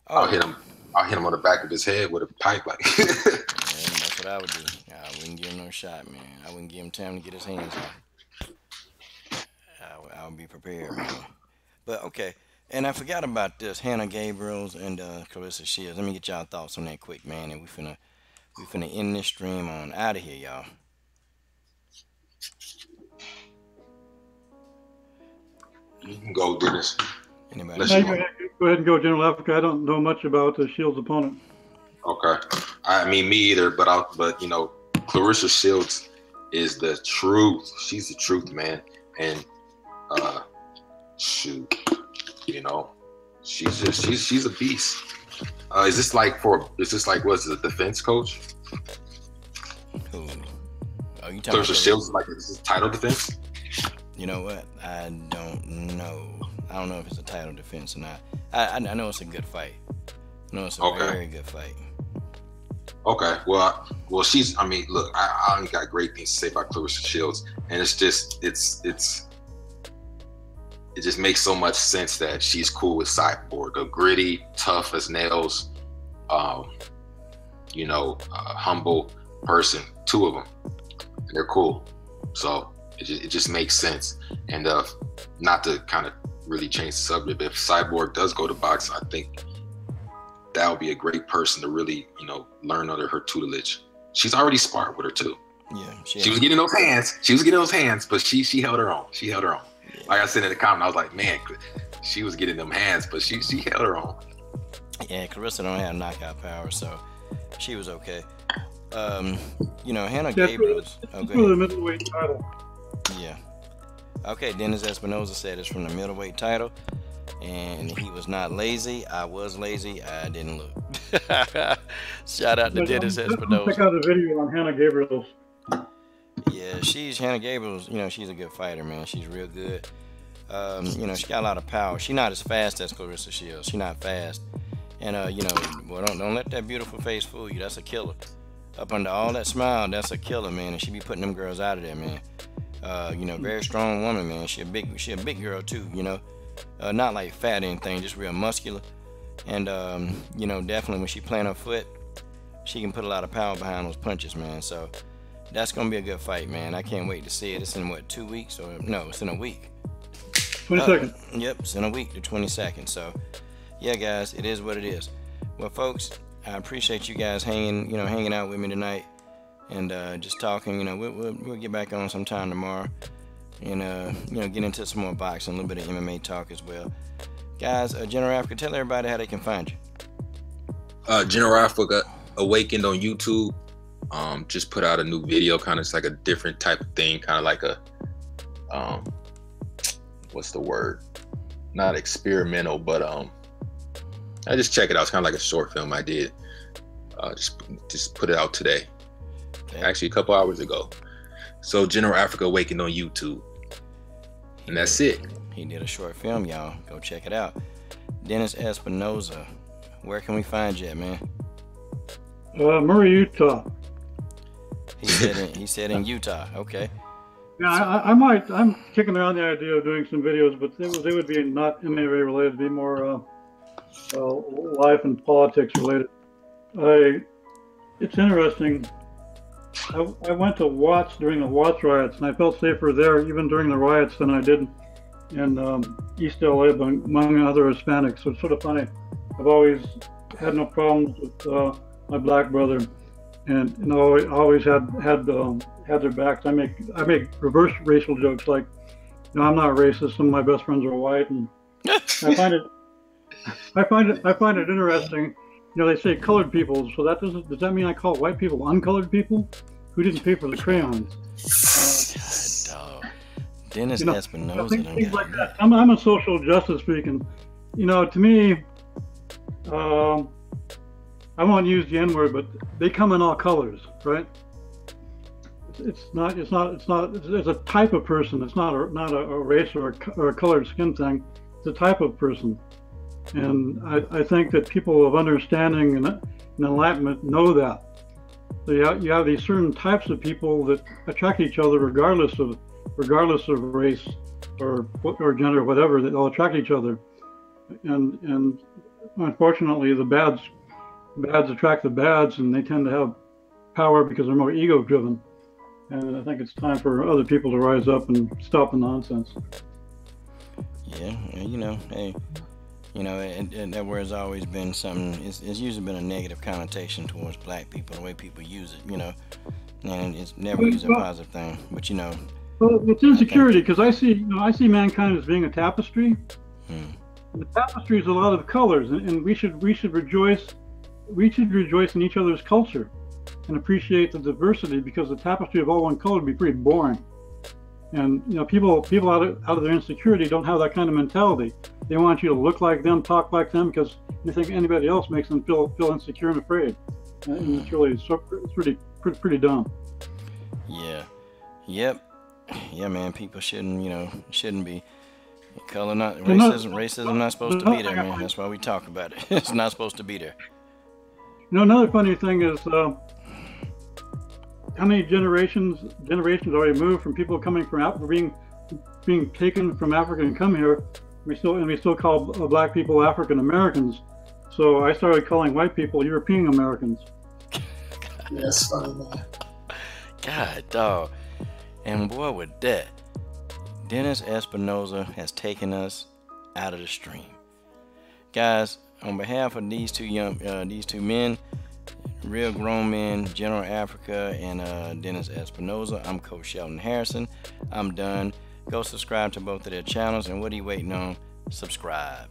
I'll hit him on the back of his head with a pipe, like. Yeah, that's what I would do. I wouldn't give him no shot, man. I wouldn't give him time to get his hands off. I would be prepared, man. But okay. And I forgot about this, Hannah Gabriels and Clarissa Shields. Let me get y'all thoughts on that quick, man. And we finna end this stream on out of here, y'all. You can go, Dennis. Anybody? Go ahead and go, General Africa. I don't know much about Shields' opponent. Okay. I mean, me either. But Clarissa Shields is the truth. She's the truth, man. And shoot. She's a beast. Is this like what's the defense coach? Who? Oh, you talking Clarissa Shields, like, is this title defense? You know what? I don't know. I don't know if it's a title defense or not. I know it's a good fight. I know it's a very good fight. Okay. Well, she's. I mean, look, I only got great things to say about Clarissa Shields, and it's just it just makes so much sense that she's cool with Cyborg, a gritty, tough as nails, humble person. Two of them, and they're cool. So it just makes sense. And not to kind of really change the subject, if Cyborg does go to box, I think that would be a great person to really, learn under her tutelage. She's already sparred with her too. Yeah, she was getting those hands. But she held her own. Yeah. Like I said in the comment, I was like, man, she was getting them hands, but she held her own. Yeah, Clarissa don't have knockout power, so she was okay. Hannah Gabriels. For the middleweight title. Yeah. Okay, Dennis Espinoza said it's from the middleweight title, and he was not lazy. I was lazy. I didn't look. Shout out to But Dennis definitely check Espinosa. out the video on Hannah Gabriels. Yeah, she's Hannah Gabriels. You know, she's a good fighter, man. She's real good. You know, she got a lot of power. She's not as fast as Clarissa Shields. She's not fast. And you know, well, don't let that beautiful face fool you. That's a killer. Up under all that smile, that's a killer, man. And she be putting them girls out of there, man. You know, very strong woman, man. She a big girl too. You know, not like fat or anything, just real muscular. And you know, definitely when she plant her foot, she can put a lot of power behind those punches, man. So that's gonna be a good fight, man. I can't wait to see it. It's in what, 2 weeks or no? It's in a week. 22nd. Yep, it's in a week, the 22nd. So yeah, guys, it is what it is. Well, folks, I appreciate you guys hanging out with me tonight and just talking. You know, we'll get back on sometime tomorrow and you know, get into some more boxing, a little bit of MMA talk as well. Guys, General Africa, tell everybody how they can find you. General Africa Awakened on YouTube. Just put out a new video, kind of, it's like a different type of thing, kind of like a what's the word? Not experimental, but I just check it out. It's kind of like a short film I did. Just put it out today. Okay. Actually, a couple hours ago. So General Africa Awakened on YouTube, and that's it. He did a short film, y'all. Go check it out. Dennis Espinosa, where can we find you at, man? Murray, Utah. He said in Utah. Okay. Yeah, I'm kicking around the idea of doing some videos, but they would be not MMA related, be more life and politics related. It's interesting. I went to Watts during the Watts riots, and I felt safer there even during the riots than I did in East LA, among other Hispanics. So it's sort of funny. I've always had no problems with my black brother, and always had their backs. I make reverse racial jokes, like, you know, I'm not racist. Some of my best friends are white, and I find it interesting. You know, they say colored people, so does that mean I call white people uncolored people who didn't pay for the crayons? Dennis Espinosa. Things like that. I'm a social justice freak, and you know, to me, I won't use the N-word, but they come in all colors, right? It's a type of person. It's not a race or a colored skin thing. It's a type of person. And I think that people of understanding and enlightenment know that. So you have these certain types of people that attract each other regardless of race or gender, whatever. They all attract each other. And unfortunately, the bads attract the bads, and they tend to have power because they're more ego driven. And I think it's time for other people to rise up and stop the nonsense. Yeah, you know, hey, you know, and that word's always been something. It's usually been a negative connotation towards black people, the way people use it, you know, and it's never used a positive thing. But you know, well, it's insecurity, because I see mankind as being a tapestry. The tapestry is a lot of colors, and we should rejoice in each other's culture and appreciate the diversity, because the tapestry of all one color would be pretty boring. And you know, people out of their insecurity don't have that kind of mentality. They want you to look like them, talk like them, because they think anybody else makes them feel insecure and afraid. And it's pretty dumb. Yeah. Yep. Yeah, man. People shouldn't be color not racism not supposed to be there, man. That's why we talk about it. It's not supposed to be there. You know, another funny thing is how many generations already moved from people coming from Africa, being taken from Africa and come here. We still call black people African Americans. So I started calling white people European Americans. That's funny, man. God, dog. And boy, with that, Dennis Espinosa has taken us out of the stream. Guys, on behalf of these two men, real grown men, General Africa and Dennis Espinosa, I'm Coach Sheldon Harrison. I'm done. Go subscribe to both of their channels, and what are you waiting on? Subscribe.